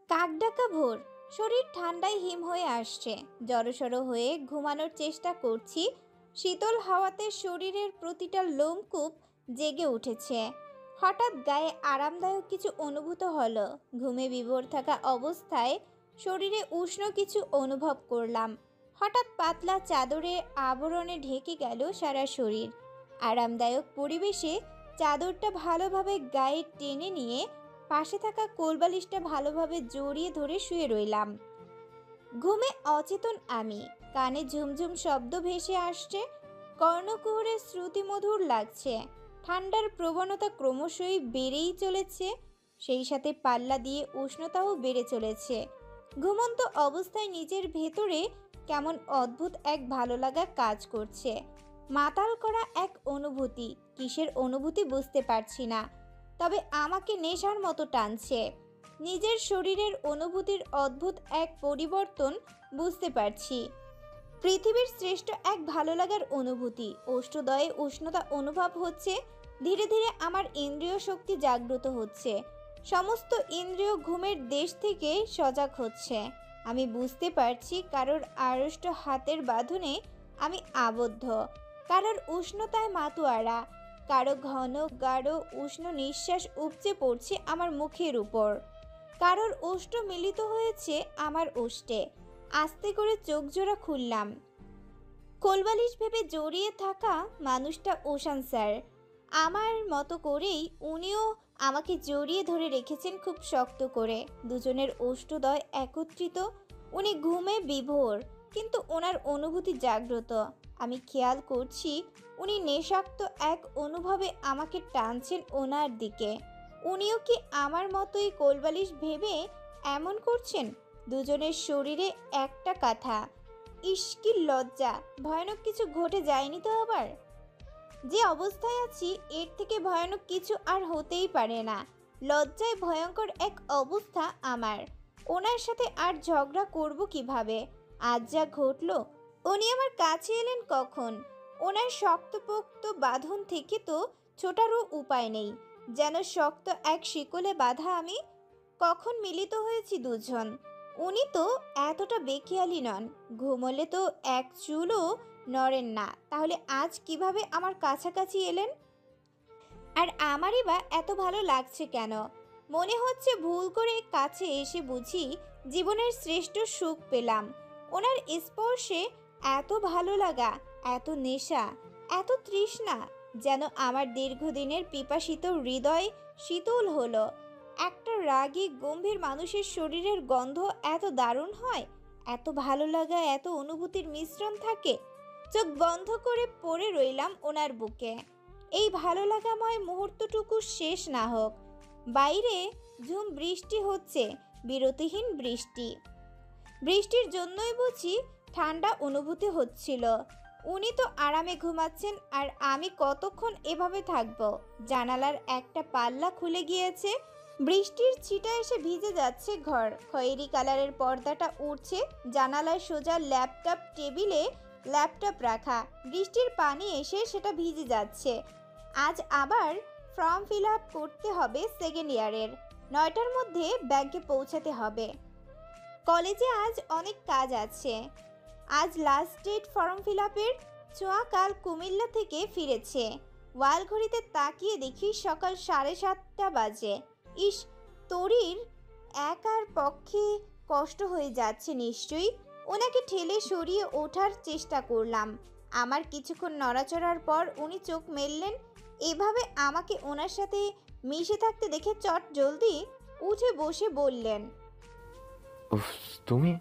কাকডাকা ভোর। শরীর ঠান্ডায় হিম হয়ে আসছে। জড়সড় হয়ে ঘুমানোর চেষ্টা করছি। শীতল হাওয়াতে শরীরের প্রতিটা লোমকূপ জেগে উঠেছে। হঠাৎ গায়ে আরামদায়ক কিছু অনুভূত হলো। ঘুমে বিভোর থাকা অবস্থায় শরীরে উষ্ণ কিছু অনুভব করলাম। হঠাৎ পাতলা চাদরের আবরণে ঢেকে গেল সারা শরীর। আরামদায়ক পরিবেশে চাদরটা ভালোভাবে গায়ে টেনে নিয়ে পাশে থাকা কোলবালিশটা ভালোভাবে জড়িয়ে ধরে শুয়ে রইলাম। ঘুমে অচেতন আমি। কানে ঝুমঝুম শব্দ ভেসে আসছে। কর্ণকুহরে শ্রুতিমধুর লাগছে। ঠান্ডার প্রবণতা ক্রমশই বেড়েই চলেছে। সেই সাথে পাল্লা দিয়ে উষ্ণতাও বেড়ে চলেছে। ঘুমন্ত অবস্থায় নিজের ভেতরে কেমন অদ্ভুত এক ভালো লাগা কাজ করছে। মাতাল করা এক অনুভূতি। কিসের অনুভূতি বুঝতে পারছি না, তবে আমাকে নেশার মতো টানছে। নিজের শরীরের অনুভূতির অদ্ভুত এক পরিবর্তন বুঝতে পারছি। পৃথিবীর শ্রেষ্ঠ এক ভালো লাগার অনুভূতি। অষ্টদয়ে উষ্ণতা অনুভব হচ্ছে। ধীরে ধীরে আমার ইন্দ্রিয় শক্তি জাগ্রত হচ্ছে। সমস্ত ইন্দ্রিয় ঘুমের দেশ থেকে সজাগ হচ্ছে। আমি বুঝতে পারছি কারোর আড়ষ্ট হাতের বাঁধনে আমি আবদ্ধ, কারোর উষ্ণতায় মাতোয়ারা, কারো ঘন গাঢ় উষ্ণ নিঃশ্বাস উপচে পড়ছে আমার মুখের উপর, কারোর ওষ্ঠ মিলিত হয়েছে আমার ওষ্ঠে। আস্তে করে চোখ জোড়া খুললাম। কোলবালিশ ভেবে জড়িয়ে থাকা মানুষটা ওশান স্যার। আমার মতো করেই উনিও আমাকে জড়িয়ে ধরে রেখেছেন খুব শক্ত করে। দুজনের ওষ্ঠদয় একত্রিত। উনি ঘুমে বিভোর, কিন্তু ওনার অনুভূতি জাগ্রত। আমি খেয়াল করছি উনি নেশাক্ত এক অনুভবে আমাকে টানছেন ওনার দিকে। উনিও কি আমার মতোই কোলবালিশ ভেবে এমন করছেন? দুজনের শরীরে একটা কথা, ইস কি লজ্জা! ভয়ানক কিছু ঘটে যায়নি তো আবার? যে অবস্থায় আছি এর থেকে ভয়ানক কিছু আর হতেই পারে না। লজ্জায় ভয়ঙ্কর এক অবস্থা আমার। ওনার সাথে আর ঝগড়া করব কিভাবে? আজ যা ঘটল, উনি আমার কাছে এলেন কখন? ওনার শক্তপোক্ত বাঁধন থেকে তো ছোটারও উপায় নেই। যেন শক্ত এক শিকলে বাঁধা আমি। কখন মিলিত হয়েছি দুজন। উনি তো এতটা বেখেয়ালি নন। ঘুমোলে তো এক চুলও নড়েন না। তাহলে আজ কিভাবে আমার কাছাকাছি এলেন? আর আমারই বা এত ভালো লাগছে কেন? মনে হচ্ছে ভুল করে কাছে এসে বুঝি জীবনের শ্রেষ্ঠ সুখ পেলাম। ওনার স্পর্শে এত ভালো লাগা, এত নেশা, এত তৃষ্ণা, যেন আমার দীর্ঘদিনের পিপাসিত হৃদয় শীতল হলো। একটা রাগী গম্ভীর মানুষের শরীরের গন্ধ এত দারুণ হয়? এত ভালো লাগা, এত অনুভূতির মিশ্রণ থাকে? চোখ বন্ধ করে পড়ে রইলাম ওনার বুকে। এই ভালো লাগাময় মুহূর্তটুকু শেষ না হোক। বাইরে ঝুম বৃষ্টি হচ্ছে, বিরতিহীন বৃষ্টি। বৃষ্টির জন্যই বুঝি ঠান্ডা অনুভূতি হচ্ছিল। উনি তো আরামে ঘুমাচ্ছেন, আর আমি কতক্ষণ এভাবে থাকবো? জানালার একটা পাল্লা খুলে গিয়েছে। বৃষ্টির ছিটা এসে ভিজে যাচ্ছে ঘর। খয়েরি কালারের পর্দাটা উঠছে। জানালায় সোজা ল্যাপটপ টেবিলে ল্যাপটপ রাখা। বৃষ্টির পানি এসে সেটা ভিজে যাচ্ছে। আজ আবার ফর্ম ফিল আপ করতে হবে সেকেন্ড ইয়ারের। 9টার মধ্যে ব্যাংকে পৌঁছাতে হবে। কলেজে আজ অনেক কাজ আছে। আজ লাস্ট ডেট ফর্ম ফিল আপের। ছোঁয়া কাল কুমিল্লা থেকে ফিরেছে। ওয়াল ঘড়িতে তাকিয়ে দেখি সকাল 7:30 বাজে। ইস, তরির একার পক্ষে কষ্ট হয়ে যাচ্ছে নিশ্চয়ই। ওনাকে ঠেলে সরিয়ে ওঠার চেষ্টা করলাম। আমার কিছুক্ষণ নড়াচড়ার পর উনি চোখ মেললেন। এভাবে আমাকে ওনার সাথে মিশে থাকতে দেখে চট জলদি উঠে বসে বললেন, উফ, তুমি?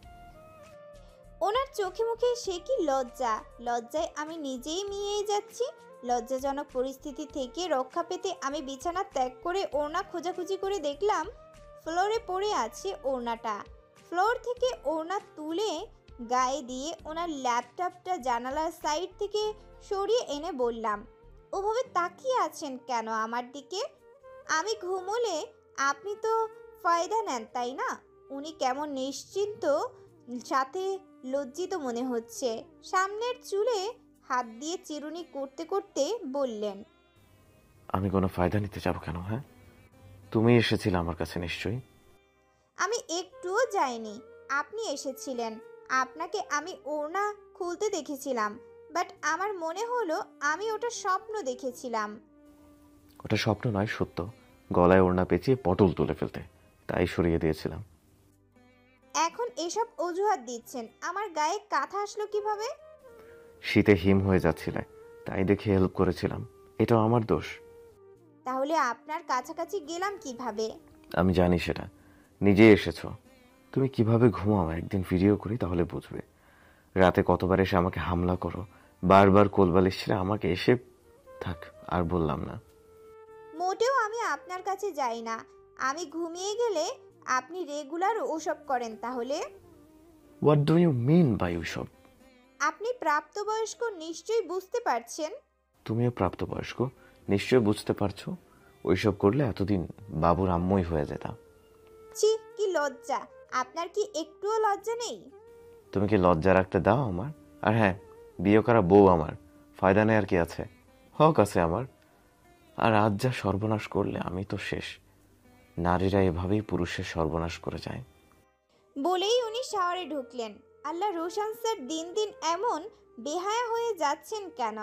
ওনার চোখে মুখে সে কি লজ্জা! লজ্জায় আমি নিজেই মিয়েই যাচ্ছি। লজ্জাজনক পরিস্থিতি থেকে রক্ষা পেতে আমি বিছানা ত্যাগ করে ওড়না খোঁজাখুঁজি করে দেখলাম ফ্লোরে পড়ে আছে ওড়নাটা। ফ্লোর থেকে ওড়না তুলে গায়ে দিয়ে ওনার ল্যাপটপটা জানালার সাইড থেকে সরিয়ে এনে বললাম, ওভাবে তাকিয়ে আছেন কেন আমার দিকে? আমি ঘুমোলে আপনি তো ফায়দা নেন, তাই না? উনি কেমন নিশ্চিন্ত, সাথে লজ্জিত মনে হচ্ছে। সামনের চুলে হাত দিয়ে চিরুনি করতে করতে বললেন, আমি কোনো ফায়দা নিতে যাবো কেন? হ্যাঁ, তুমি এসেছিলে আমার কাছে নিশ্চয়ই। আমি একটুও যাইনি, আপনি এসেছিলেন। আপনাকে আমি ওড়না খুলতে দেখেছিলাম, বাট আমার মনে হলো আমি ওটা স্বপ্ন দেখেছিলাম। ওটা স্বপ্ন নয়, সত্য। গলায় ওড়না পেঁচিয়ে পটল তুলে ফেলতে, তাই সরিয়ে দিয়েছিলাম। এখন এসব অজুহাত দিচ্ছেন, আমার গায়ে কাঁথা আসলো কিভাবে? শীতে হিম হয়ে যাচ্ছিলে, তাই দেখে হেল্প করেছিলাম। এটাও আমার দোষ? তাহলে আপনার কাছাকাছি গেলাম কিভাবে? আমি জানি সেটা, নিজেই এসেছো। তুমি কিভাবে ঘুমাও একদিন ভিডিও করি, তাহলে বুঝবে। রাতে কতবার এসে আমাকে হামলা করো, বারবার কোলবালিশ ছেড়ে আমাকে এসে। থাক, আর বললাম না। মোটেও আমি আপনার কাছে যাই না। আমি ঘুমিয়ে গেলে আপনি রেগুলার ওসব করেন তাহলে? What do you mean by ওইসব? আপনি প্রাপ্তবয়স্ক, নিশ্চয়ই বুঝতে পারছেন। তুমিও প্রাপ্তবয়স্ক, নিশ্চয় বুঝতে পারছো। ওইসব করলে এতদিন বাবুর আম্মুই হয়ে যেতাম। ছি, কি লজ্জা! আপনার কি একটুও লজ্জা নেই? তুমি কি লজ্জা রাখতে দাও আমার? আর হ্যাঁ, বিয়ে করা বউ আমার, ফায়দা নেই আর কি আছে? হক আছে আমার। আর আজ যা সর্বনাশ করলে, আমি তো শেষ। নারীরা এভাবেই পুরুষের সর্বনাশ করে যায়। বলেই উনি শাওয়ারে ঢুকলেন। আল্লাহ, রোশান স্যার দিন দিন এমন বেহায়া হয়ে যাচ্ছেন কেন?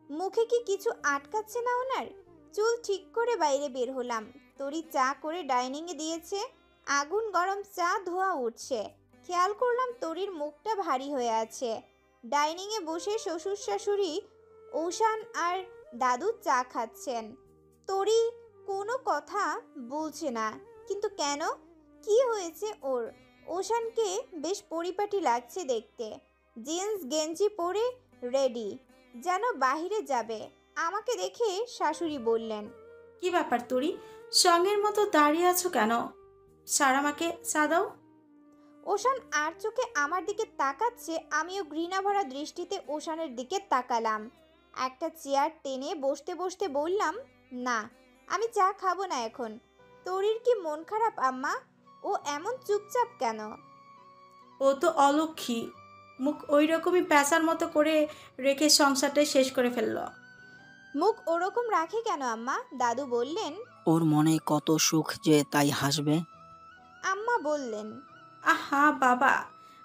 মুখে কি কিছু আটকাচ্ছে না ওনার? চুল ঠিক করে বাইরে বের হলাম। তরি চা করে ডাইনিংয়ে দিয়েছে। আগুন গরম চা, ধোয়া উঠছে। খেয়াল করলাম তরির মুখটা ভারী হয়ে আছে। ডাইনিংয়ে বসে শ্বশুর শাশুড়ি ঔশান আর দাদু চা খাচ্ছেন। তরি কোনো কথা বলছে না, কিন্তু কেন? কি হয়েছে ওর? ওশানকে বেশ পরিপাটি লাগছে দেখতে। জিন্স গেঞ্জি পরে রেডি, যেন বাহিরে যাবে। আমাকে দেখে শাশুড়ি বললেন, কি ব্যাপার তরি, সঙ্গের মতো দাঁড়িয়ে আছো কেন? সারামাকে চা দাও। ওশান আর চোখে আমার দিকে তাকাচ্ছে। আমিও ঘৃণা ভরা দৃষ্টিতে ওশানের দিকে তাকালাম। একটা চেয়ার টেনে বসতে বসতে বললাম, না, আমি চা খাবো না এখন। তরির কি মন খারাপ আম্মা? ও এমন চুপচাপ কেন? ও তো অলক্ষী, মুখ ওই রকমই প্যাঁচার মতো করে রেখে সংসারটাই শেষ করে ফেললো। মুখ ওরকম রাখে কেন আম্মা? দাদু বললেন। ওর মনে কত সুখ যে তাই হাসবে। আম্মা বললেন, আহা বাবা,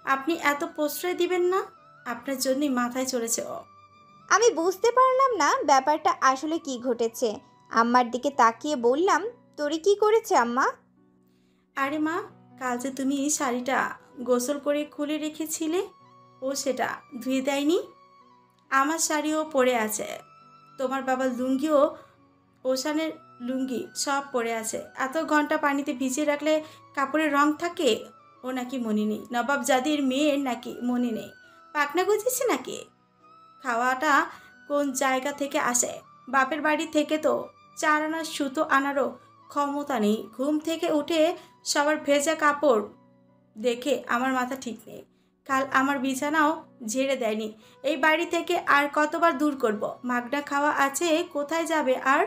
আপনি এত প্রশ্রয় দিবেন না, আপনার জন্যই মাথায় চড়েছে ও। আমি বুঝতে পারলাম না ব্যাপারটা আসলে কি ঘটেছে। আম্মার দিকে তাকিয়ে বললাম, তোরে কি করেছে আম্মা? আরে মা, কাল যে তুমি শাড়িটা গোসল করে খুলে রেখেছিলে, ও সেটা ধুয়ে দেয়নি। আমার শাড়িও পরে আছে, তোমার বাবার লুঙ্গিও, ওশানের লুঙ্গি সব পরে আছে। এত ঘন্টা পানিতে ভিজিয়ে রাখলে কাপড়ের রং থাকে? ও নাকি মনে নেই? নবাব জাদির মেয়ের নাকি মনে নেই? পাকনা গুজিছে নাকি? খাওয়াটা কোন জায়গা থেকে আসে? বাপের বাড়ি থেকে তো 4 আনা সুতো আনারও ক্ষমতা নেই। ঘুম থেকে উঠে সবার ভেজা কাপড় দেখে আমার মাথা ঠিক নেই। কাল আমার বিছানাও ঝেড়ে দেয়নি। এই বাড়ি থেকে আর কতবার দূর করব? মাগনা খাওয়া আছে, কোথায় যাবে? আর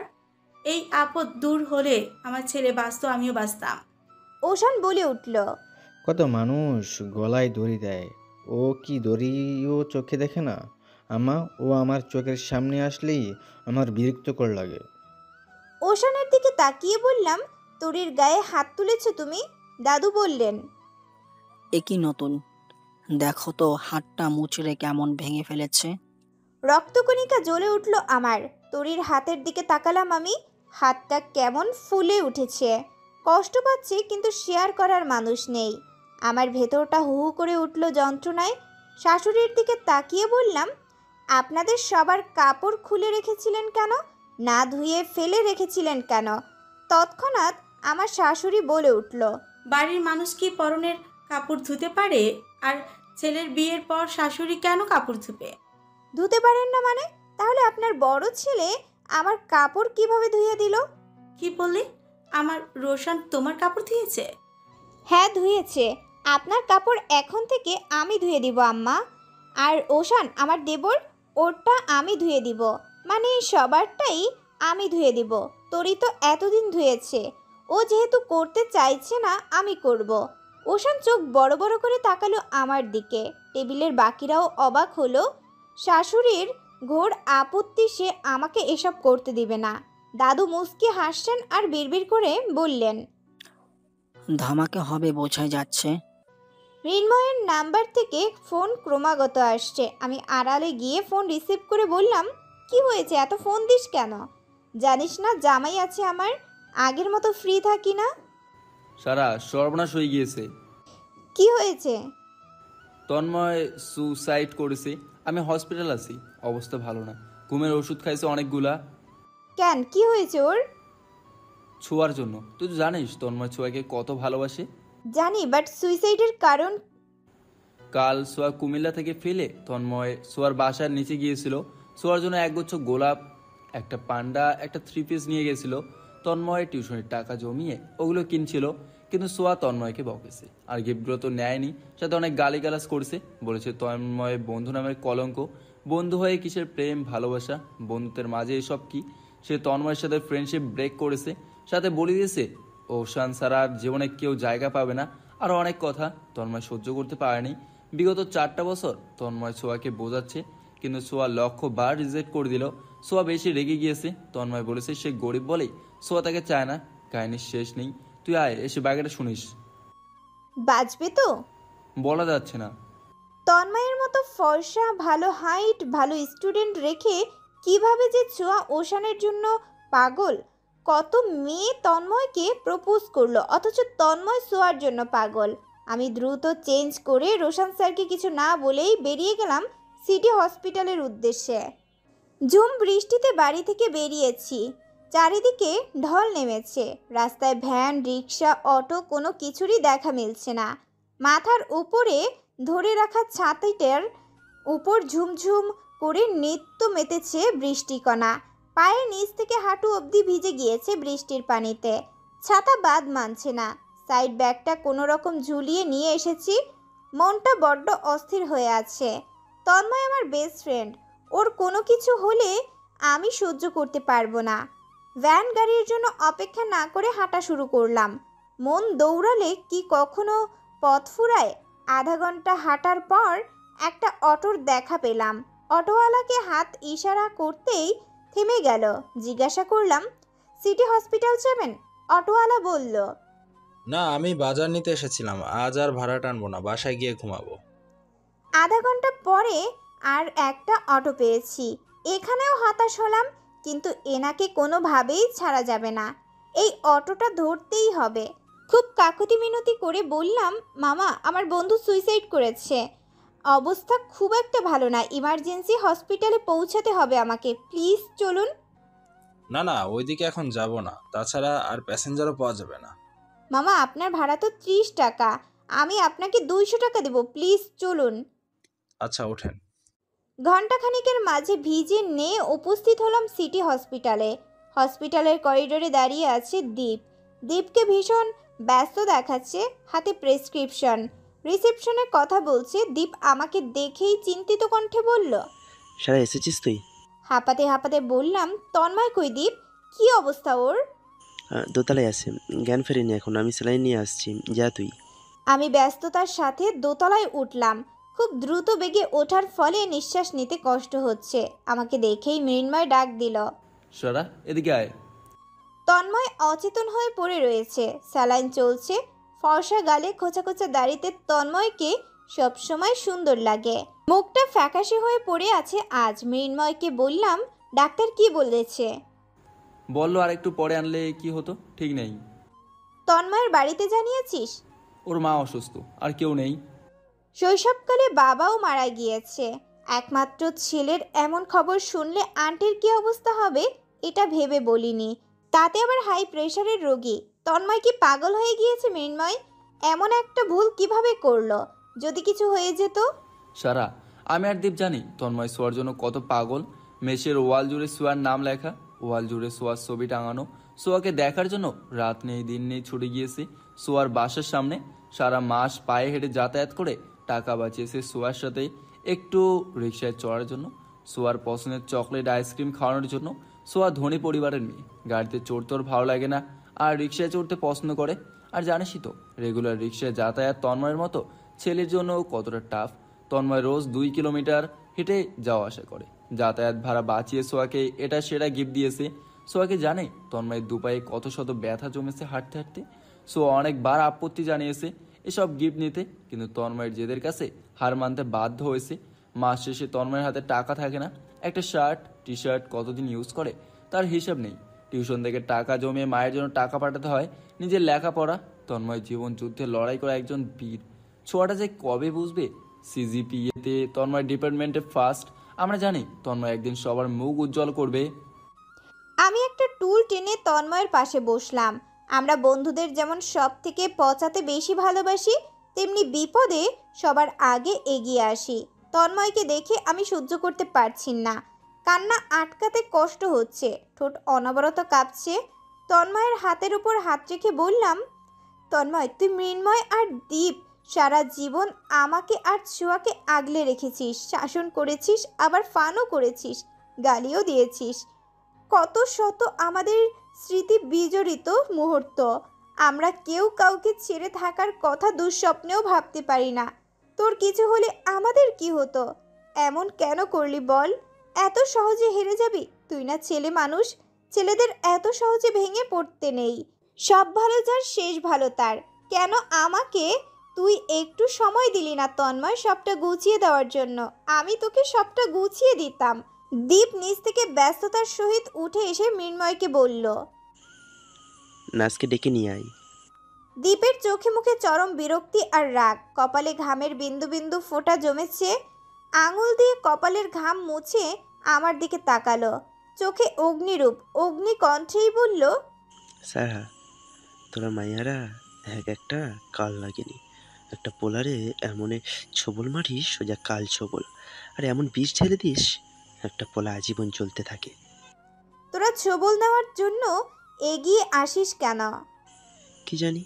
এই আপদ দূর হলে আমার ছেলে বাঁচত, আমিও বাঁচতাম। ওশান বলে উঠল, কত মানুষ গলায় দড়ি দেয়, ও কি দড়িও চোখে দেখে না? আমা, ও আমার চোখের সামনে আসলেই আমার বিরক্তকর লাগে। ওশানের দিকে তাকিয়ে বললাম, তোরির গায়ে হাত তুলেছো তুমি? দাদু বললেন, এ কি নতুন? দেখো তো হাতটা মুচড়ে কেমন ভেঙে ফেলেছে। রক্তকণিকা জ্বলে উঠল আমার। তোরির হাতের দিকে তাকালাম আমি। হাতটা কেমন ফুলে উঠেছে। কষ্ট পাচ্ছি, কিন্তু শেয়ার করার মানুষ নেই। আমার ভেতরটা হু হু করে উঠল যন্ত্রণায়। শাশুড়ির দিকে তাকিয়ে বললাম, আপনাদের সবার কাপড় খুলে রেখেছিলেন কেন? না ধুয়ে ফেলে রেখেছিলেন কেন? তৎক্ষণাৎ আমার শাশুড়ি বলে উঠল, বাড়ির মানুষ কি পরনের কাপড় ধুতে পারে? আর ছেলের বিয়ের পর শাশুড়ি কেন কাপড় ধুবে? ধুতে পারেন না মানে? তাহলে আপনার বড় ছেলে আমার কাপড় কিভাবে ধুয়ে দিল? কি বললে? আমার রোশন তোমার কাপড় ধুয়েছে? হ্যাঁ, ধুয়েছে। আপনার কাপড় এখন থেকে আমি ধুয়ে দিব আম্মা। আর ওশান আমার দেবর, ওরটা আমি ধুয়ে দিব। মানে সবারটাই আমি ধুয়ে দিব। তোরই তো এতদিন ধুয়েছে। ও যেহেতু করতে চাইছে না, আমি করব। ওশান চোখ বড় বড় করে তাকালো আমার দিকে। টেবিলের বাকিরাও অবাক হলো। শাশুড়ির ঘোর আপত্তি, সে আমাকে এসব করতে দিবে না। দাদু মুচকি হাসছেন আর বিড়বিড় করে বললেন, ধামাকা হবে বোঝাই যাচ্ছে। মৃন্ময়ের নাম্বার থেকে ফোন ক্রমাগত আসছে। আমি আড়ালে গিয়ে ফোন রিসিভ করে বললাম, কি হয়েছে, এত ফোন দিস কেন? জানিস না জামাই আছে আমার, আগের মতো ফ্রি থাকি না। সারা সর্বনাশ হয়ে গিয়েছে। কি হয়েছে? তন্ময় সুসাইড করেছে। আমি হসপিটাল আছি, অবস্থা ভালো না। ঘুমের ওষুধ খাইছে অনেকগুলা। কেন, কি হয়েছে ওর? ছোঁয়ার জন্য। তুই তো জানিস তন্ময় ছোঁয়াকে কত ভালোবাসে। জানি, বাট সুইসাইডের কারণ? কাল সোয়া কুমিল্লা থেকে ফেলে তন্ময় সোয়ার বাসার নিচে গিয়েছিল। সোয়ার জন্য একগুচ্ছ গোলাপ, একটা পান্ডা, একটা 3 পিস নিয়ে গেছিল। তন্ময় টিউশনের টাকা জমিয়ে ওগুলো কিনছিল, কিন্তু সোয়া তন্ময়কে বকেছে। আর গিফটগুলো তো নেয়নি, সাথে অনেক গালিগালাজ করছে। বলেছে তন্ময় বন্ধু নামের কলঙ্ক। বন্ধু হয়ে কিসের প্রেম ভালোবাসা, বন্ধুত্বের মাঝে এসব কি? সে তন্ময়ের সাথে ফ্রেন্ডশিপ ব্রেক করেছে, সাথে বলে দিয়েছে ওশান ছাড়া আর জীবনে কেউ জায়গা পাবে না। আর অনেক কথা তন্ময় সহ্য করতে পারেনি। বিগত 4টা বছর তন্ময় সোয়াকে বোঝাচ্ছে, কিন্তু সোয়া লক্ষ্যবার রিজেক্ট করে দিল। সোয়া বেশি রেগে গিয়েছে। তন্ময় বলেছে সে গরিব বলেই সোয়া তাকে চায় না। কাহিনীর শেষ নেই, তুই আয় এসে বাকিটা শুনিস। বাঁচবে তো? বলা যাচ্ছে না। তন্ময়ের মতো ফর্সা, ভালো হাইট, ভালো স্টুডেন্ট রেখে কিভাবে যে ছোঁয়া ওশানের জন্য পাগল। কত মেয়ে তন্ময়কে প্রপোজ করলো, অথচ তন্ময় ছোঁয়ার জন্য পাগল। আমি দ্রুত চেঞ্জ করে রোশান স্যারকে কিছু না বলেই বেরিয়ে গেলাম সিটি হসপিটালের উদ্দেশ্যে। ঝুম বৃষ্টিতে বাড়ি থেকে বেরিয়েছি। চারিদিকে ঢল নেমেছে। রাস্তায় ভ্যান, রিক্সা, অটো, কোনো কিছুরই দেখা মিলছে না। মাথার উপরে ধরে রাখা ছাতিটার উপর ঝুমঝুম করে নৃত্য মেতেছে বৃষ্টিকণা। পায়ের নিচ থেকে হাঁটু অবধি ভিজে গিয়েছে বৃষ্টির পানিতে। ছাতা বাদ মানছে না। সাইড ব্যাগটা কোনো রকম ঝুলিয়ে নিয়ে এসেছি। মনটা বড্ড অস্থির হয়ে আছে। তন্ময় আমার বেস্ট ফ্রেন্ড, ওর কোনো কিছু হলে আমি সহ্য করতে পারবো না। ভ্যান গাড়ির জন্য অপেক্ষা না করে হাঁটা শুরু করলাম। মন দৌড়ালে কি কখনো পথ ফুরায়? আধা ঘন্টা হাঁটার পর একটা অটোর দেখা পেলাম। অটোওয়ালাকে হাত ইশারা করতেই থেমে গেল। জিজ্ঞাসা করলাম, সিটি হসপিটাল যাবেন? অটোওয়ালা বলল, না, আমি বাজার নিতে এসেছিলাম, আজ আর ভাড়া টানবো না, বাসায় গিয়ে ঘুমাবো। আধা ঘন্টা পরে আর একটা অটো পেয়েছি। এখানেও হতাশ হলাম, কিন্তু এনাকে কোনোভাবেই ছাড়া যাবে না। এই অটোটা ধরতেই হবে। খুব কাকুতি মিনতি করে বললাম, মামা, আমার বন্ধু সুইসাইড করেছে। অবস্থা খুব একটা ভালো না, ইমার্জেন্সি হসপিটালে পৌঁছাতে হবে আমাকে, প্লিজ চলুন। না না, ওইদিকে এখন যাব না, তাছাড়া আর প্যাসেঞ্জারও পাওয়া যাবে না। মামা, আপনার ভাড়া তো 30 টাকা, আমি আপনাকে 200 টাকা দেবো, প্লিজ চলুন। আচ্ছা, ওঠেন। ঘণ্টাখানিকের মাঝে ভিজে নিয়ে উপস্থিত হলাম সিটি হসপিটালে। হসপিটালের করিডোরে দাঁড়িয়ে আছে দীপ। দীপকে ভীষণ ব্যস্ত দেখাচ্ছে, হাতে প্রেসক্রিপশন। রিসেপশনে কথা বলছে। দীপ আমাকে দেখেই চিন্তিত কণ্ঠে বলল, সারা এসেছিস তুই? হাঁপাতে হাঁপাতে বললাম, তন্ময় কই দীপ, কি অবস্থা ওর? দোতলায় আছে, জ্ঞান ফেরেনি এখন, আমি স্যালাইন নিয়ে আসছি, যা তুই। আমি ব্যস্ততার সাথে দোতলায় উঠলাম। খুব দ্রুত বেগে ওঠার ফলে নিঃশ্বাস নিতে কষ্ট হচ্ছে। আমাকে দেখেই মৃন্ময় ডাক দিল, সারা এদিকে আয়। তন্ময় অচেতন হয়ে পড়ে রয়েছে, স্যালাইন চলছে। ফর্সা গালে খোঁচা খোঁচা দাড়িতে তন্ময়কে সবসময় সুন্দর লাগে। মুখটা ফ্যাকাশে হয়ে পড়ে আছে আজ। মৃন্ময়কে বললাম, ডাক্তার কি বলেছে? বললো আর একটু পরে আনলে কি হতো, ঠিক নেই। তন্ময়ের বাড়িতে জানিয়েছিস? ওর মা অসুস্থ, আর কেউ নেই। শৈশবকালে বাবাও মারা গিয়েছে। একমাত্র ছেলের এমন খবর শুনলে আন্টির কি অবস্থা হবে এটা ভেবে বলিনি। তাতে আবার হাই প্রেশারের রোগী। তন্ময় কি পাগল হয়ে গিয়েছে মৃন্ময়? এমন একটা ভুল কিভাবে করলো? যদি কিছু হয়ে যেত? সারা, আমি আর দীপ জানি তন্ময় সোয়ার জন্য কত পাগল। মেসের ওয়াল জুড়ে সোয়ার নাম লেখা, ওয়াল জুড়ে সোয়ার ছবি টাঙানো। সোয়াকে দেখার জন্য রাত নেই দিন নেই ছুটে গিয়েছে সোয়ার বাসার সামনে। সারা মাস পায়ে হেঁটে যাতায়াত করে টাকা বাঁচিয়েছে সোয়ার সাথে একটু রিক্সায় চড়ার জন্য, সোয়ার পছন্দের চকলেট আইসক্রিম খাওয়ানোর জন্য। সোয়া ধনী পরিবারের মেয়ে, গাড়িতে চড়তে ওর ভালো লাগে না, আর রিক্সায় চড়তে পছন্দ করে। আর জানিসই তো রেগুলার রিক্সায় যাতায়াত তন্ময়ের মতো ছেলের জন্য কতটা টাফ। তন্ময় রোজ 2 কিলোমিটার হেঁটে যাওয়া আসা করে। যাতায়াত ভাড়া বাঁচিয়ে সোয়াকে এটা সেরা গিফট দিয়েছে। সোয়াকে জানে তন্ময়ের দুপায়ে কত শত ব্যথা জমেছে হাঁটতে হাঁটতে। সো অনেকবার আপত্তি জানিয়েছে এসব গিফট নিতে, কিন্তু তন্ময়ের জেদের কাছে হার মানতে বাধ্য হয়েছে। মাস শেষে তন্ময়ের হাতে টাকা থাকে না। একটা শার্ট টি শার্ট কতদিন ইউজ করে তার হিসাব নেই। টিউশন থেকে টাকা জমিয়ে মায়ের জন্য টাকা পাঠাতে হয়, নিজের লেখাপড়া। তন্ময় জীবন যুদ্ধে লড়াই করা একজন বীর। ছোঁয়াটা যে কবে বুঝবে? সিজিপিএতে তন্ময় ডিপার্টমেন্টে ফার্স্ট। আমরা জানি তন্ময় একদিন সবার মুখ উজ্জ্বল করবে। আমি একটা টুল টেনে তন্ময়ের পাশে বসলাম। আমরা বন্ধুদের যেমন সব থেকে পচাতে বেশি ভালোবাসি, তেমনি বিপদে সবার আগে এগিয়ে আসি। তন্ময়কে দেখে আমি সহ্য করতে পারছি না। কান্না আটকাতে কষ্ট হচ্ছে, ঠোঁট অনবরত কাঁপছে। তন্ময়ের হাতের উপর হাত রেখে বললাম, তন্ময়, তুই মৃন্ময় আর দীপ সারা জীবন আমাকে আর ছোঁয়াকে আগলে রেখেছিস, শাসন করেছিস, আবার ফানও করেছিস, গালিও দিয়েছিস। কত শত আমাদের স্মৃতি বিজড়িত মুহূর্ত। আমরা কেউ কাউকে ছেড়ে থাকার কথা দুঃস্বপ্নেও ভাবতে পারি না। তোর কিছু হলে আমাদের কি হতো? এমন কেন করলি বল? এত সহজে হেরে যাবি? তুই না ছেলে মানুষ, ছেলেদের এত সহজে ভেঙে পড়তে নেই। সব ভালো যার শেষ ভালো তার। কেন আমাকে তুই একটু সময় দিলি না তন্ময় সবটা গুছিয়ে দেওয়ার জন্য? আমি তোকে সবটা গুছিয়ে দিতাম। দীপ নিচ থেকে ব্যস্ততার সহিত উঠে এসে মৃন্ময়কে বলল, নাচকে ডেকে নিয়ে আয়। দীপের চোখে মুখে চরম বিরক্তি আর রাগ, কপালে ঘামের বিন্দু বিন্দু ফোঁটা জমেছে। আঙুল দিয়ে কপালের ঘাম মুছে আমার দিকে তাকালো, চোখে অগ্নিরূপ, অগ্নি কণ্ঠেই বলল, সারা, তোরা মাইয়ারা এক একটা কাল লাগেনি। একটা পোলারে এমনে ছবল মারিস সোজা কাল ছবল, আর এমন বিষ ঢেলে দিস একটা পোলা আজীবন চলতে থাকে। তোরা ছবল নেওয়ার জন্য এগিয়ে আসিস কেন? কি জানি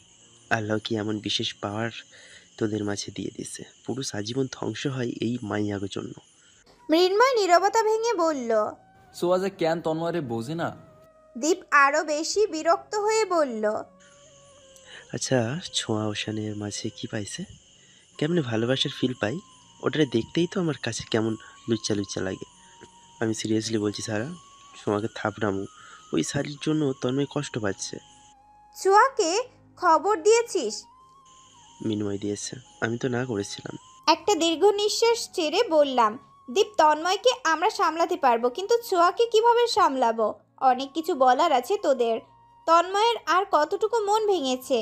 আল্লাহ কি এমন বিশেষ পাওয়ার তোদের মাঝে দিয়ে দিছে, পুরুষ আজীবন ধ্বংস হয় এই মাইয়াগের জন্য। মৃন্ময় নীরবতা ভেঙে বলল। সোয়া যে কেন তন্ময়রে বোঝে না। দীপ আরো বেশি বিরক্ত হয়ে বলল, আচ্ছা, ছোঁয়া ওশানের মাঝে কি পাইছে? কেমনে ভালোবাসার ফিল পাই? ওটারে দেখতেই তো আমার কাছে কেমন লুচ্চা লুচ্চা লাগে। আমি সিরিয়াসলি বলছি সারা, ছোঁয়াকে থাপড়ামু। ওই শাড়ির জন্য তন্ময় কষ্ট পাচ্ছে। ছোঁয়াকে খবর দিয়েছিস? মিনময় দিয়েছে, আমি তো না করেছিলাম। একটা দীর্ঘ নিঃশ্বাস ছেড়ে বললাম, দীপ, তন্ময়কে আমরা সামলাতে পারবো, কিন্তু ছোঁয়াকে কিভাবে সামলাবো? অনেক কিছু বলার আছে তোদের। তন্ময়ের আর কতটুকু মন ভেঙেছে?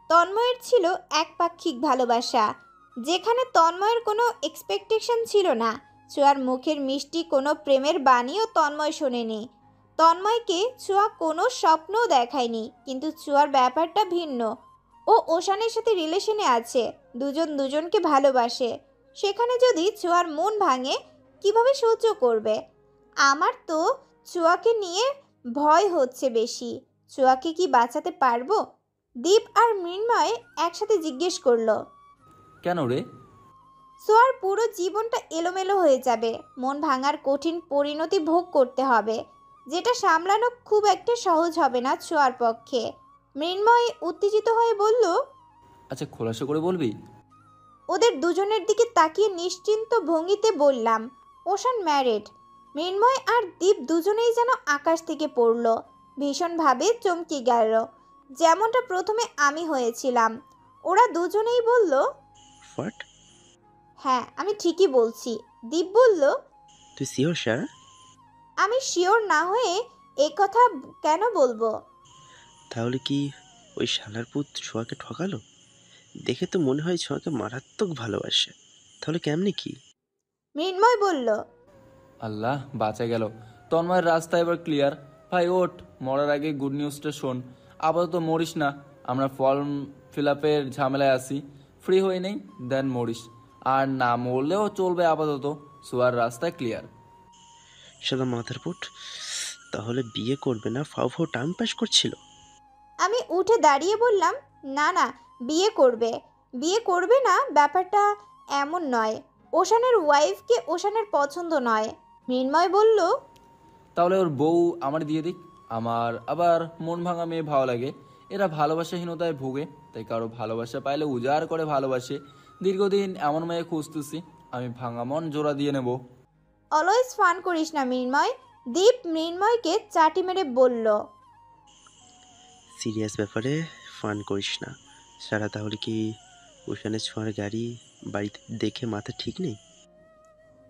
তন্ময়ের ছিল একপাক্ষিক ভালোবাসা, যেখানে তন্ময়ের কোনো এক্সপেকটেশন ছিল না। ছোঁয়ার মুখের মিষ্টি কোনো প্রেমের বাণীও তন্ময় শোনেনি। তন্ময়কে ছোঁয়া কোনো স্বপ্নও দেখায়নি, কিন্তু ছোঁয়ার ব্যাপারটা ভিন্ন। ও ওশানের সাথে রিলেশনে আছে, দুজন দুজনকে ভালোবাসে। সেখানে যদি ছোঁয়ার মন ভাঙে, কিভাবে সহ্য করবে? আমার তো ছোঁয়াকে নিয়ে ভয় হচ্ছে বেশি। ছোঁয়াকে কি বাঁচাতে পারবো? দীপ আর মৃন্ময় একসাথে জিজ্ঞেস করলো। কেন রে? ছোঁয়ার পুরো জীবনটা এলোমেলো হয়ে যাবে, মন ভাঙার কঠিন পরিণতি ভোগ করতে হবে, যেটা সামলানো খুব একটা সহজ হবে না ছোঁয়ার পক্ষে। মৃন্ময় উত্তেজিত হয়ে বলল, আচ্ছা খোলাসা করে বলবি? ওদের দুজনের দিকে তাকিয়ে নিশ্চিন্ত ভঙ্গিতে বললাম, ওশান ম্যারিড। মৃন্ময় আর দীপ দুজনেই যেন আকাশ থেকে পড়ল, ভীষণভাবে চমকে গেল, যেমনটা প্রথমে আমি হয়েছিলাম। ওরা দুজনেই বলল, হোয়াট? হ্যাঁ, আমি ঠিকই বলছি। দীপ বলল, তুই শিওর সারা? আমি শিওর না হয়ে এই কথা কেন বলবো? তাহলে কি ওই শালার পুত ছোঁয়াকে ঠকালো? দেখে তো মনে হয় ছোঁয়াকে মারাত্মক ভালোবাসে। তাহলে কেমনে কি? মৃন্ময় বলল, আল্লাহ বাঁচা গেল। তন্ময়ের রাস্তা এবার ক্লিয়ার। ভাই ওঠ, মরার আগে গুড নিউজটা শোন। আপাতত মরিস না, আমরা ফর্ম ফিল আপের ঝামেলায় আছি। ফ্রি হয়ে নেই, দেন মরিস। আর না মরলেও চলবে আপাতত। সোয়ার রাস্তা ক্লিয়ার। শালা মাথার পুট, তাহলে বিয়ে করবে না? ফাও ফাও টাইম পাস করছিল। আমি উঠে দাঁড়িয়ে বললাম, না না, বিয়ে করবে। বিয়ে করবে না ব্যাপারটা এমন নয়। ওশানের ওয়াইফকে ওশানের পছন্দ নয়। মৃন্ময় বলল, তাহলে ওর বউ আমার দিয়ে দিক। আমার আবার মন ভাঙা মেয়ে ভালো লাগে। এরা ভালোবাসাহীনতায় ভোগে, তাই কারো ভালোবাসা পাইলে উজাড় করে ভালোবাসে। দীর্ঘদিন এমন মেয়ে খুঁজতেছি, আমি ভাঙা মন জোড়া দিয়ে নেব। অলওয়েজ ফান করিস না মৃন্ময়। দীপ মৃন্ময়কে চাটি মেরে বলল, সিরিয়াস ব্যাপারে ফান করিস না। সারা, তাহলে কি ওখানে ছোঁয়ার গাড়ি বাড়িতে দেখে মাথা ঠিক নেই?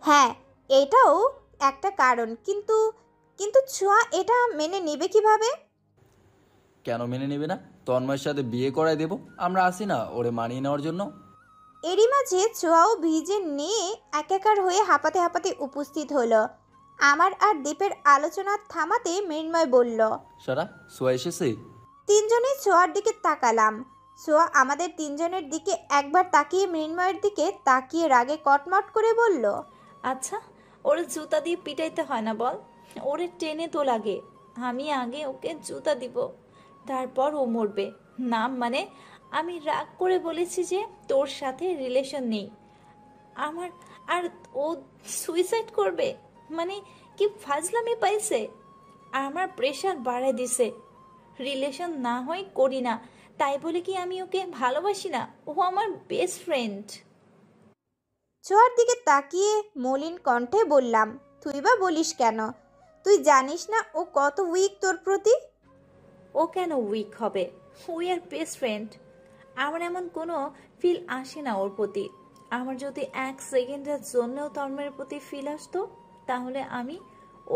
হ্যাঁ, এটাও একটা কারণ, কিন্তু কিন্তু ছোঁয়া এটা মেনে নেবে কিভাবে? কেন মেনে নেবে না? তন্ময়ের সাথে বিয়ে করাই দেবো, আমরা আসি না ওরে মানিয়ে নেওয়ার জন্য? এরই মাঝে ছোঁয়াও ভিজে নিয়ে একাকার হয়ে হাঁপাতে হাঁপাতে উপস্থিত হলো। আমার আর দীপের আলোচনা থামাতে মৃন্ময় বলল, সারা, সোয়া এসেছে? তিনজনেই ছোঁয়ার দিকে তাকালাম। ছোঁয়া আমাদের তিনজনের দিকে একবার তাকিয়ে মৃন্ময়ের দিকে তাকিয়ে রাগে কটমট করে বলল, আচ্ছা, ওরে জুতা দিয়ে পিটাইতে হয় না বল? ওরে টেনে তো লাগে। আমি আগে ওকে জুতা দিব, তারপর ও মরবে। না মানে আমি রাগ করে বলেছি যে তোর সাথে রিলেশন নেই আমার, আর ও সুইসাইড করবে? মানে কি ফাজলামি পাইছে? আমার প্রেশার বাড়ায় দিছে। রিলেশন না হয় করি না, তাই বলে কি আমি ওকে ভালোবাসি না? ও আমার বেস্ট ফ্রেন্ড। ছোঁয়ার দিকে তাকিয়ে মলিন কণ্ঠে বললাম, তুই বা বলিস কেন? তুই জানিস না ও কত উইক তোর প্রতি? ও কেন উইক হবে? We are best friend. আমার এমন কোনো ফিল আসে না ওর প্রতি। আমার যদি 1 সেকেন্ডের জন্যও তন্ময়ের প্রতি ফিল আসতো, তাহলে আমি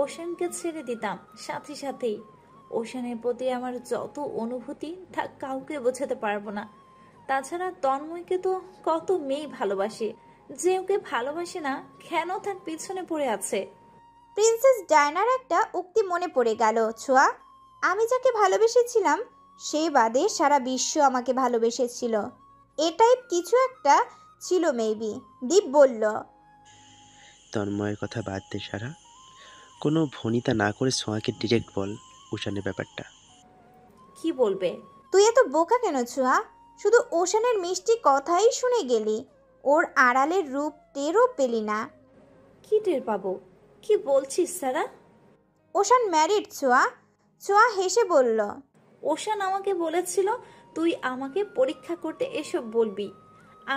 ওশানকে ছেড়ে দিতাম সাথে সাথেই। ওশানের প্রতি আমার যত অনুভূতি তা কাউকে বোঝাতে পারবো না। তাছাড়া তন্ময়কে তো কত মেয়ে ভালোবাসে, যে ওকে ভালোবাসে না কেন তার পিছনে পড়ে আছে? প্রিন্সেস ডায়নার একটা উক্তি মনে পড়ে গেল। ছোঁয়া, আমি যাকে ভালোবেসেছিলাম সে বাদে সারা বিশ্ব আমাকে ভালোবেসেছিল। এটাই কিছু একটা ছিল মেবি। দীপ বলল, তন্ময়ের কথা বাদ দে সারা, কোনো ভনিতা না করে ছোঁয়াকে ডিরেক্ট বল উষানের ব্যাপারটা। কি বলবে? তুই এত বোকা কেন ছোঁয়া? শুধু ওশানের মিষ্টি কথাই শুনে গেলি, ওর আড়ালের রূপ টেরও পেলি না। কি টের পাবো? কি বলছিস সারা? ওশান ম্যারিড ছোঁয়া। ছোঁয়া হেসে বলল, ওশান আমাকে বলেছিল তুই আমাকে পরীক্ষা করতে এসব বলবি,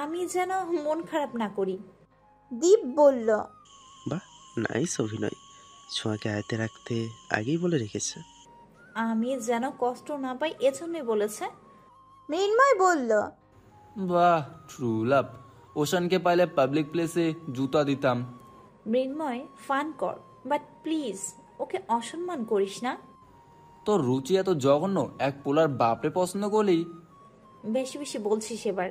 আমি যেন মন খারাপ না করি। দীপ বলল, বাহ, নাইস অভিনয়। ছোঁয়াকে আয়ত্তে রাখতে আগেই বলে রেখেছে। আমি যেন কষ্ট না পাই এজন্যই বলেছে। মৃন্ময় বলল, বাহ, ট্রু লাভ। ওশানকে পাইলে পাবলিক প্লেসে জুতা দিতাম। মৃন্ময় ফান কর, বাট প্লিজ ওকে অসম্মান করিস না। তোর রুচি এত জঘন্য, এক পোলার বাপরে পছন্দ করলি? বেশি বেশি বলছিস এবার।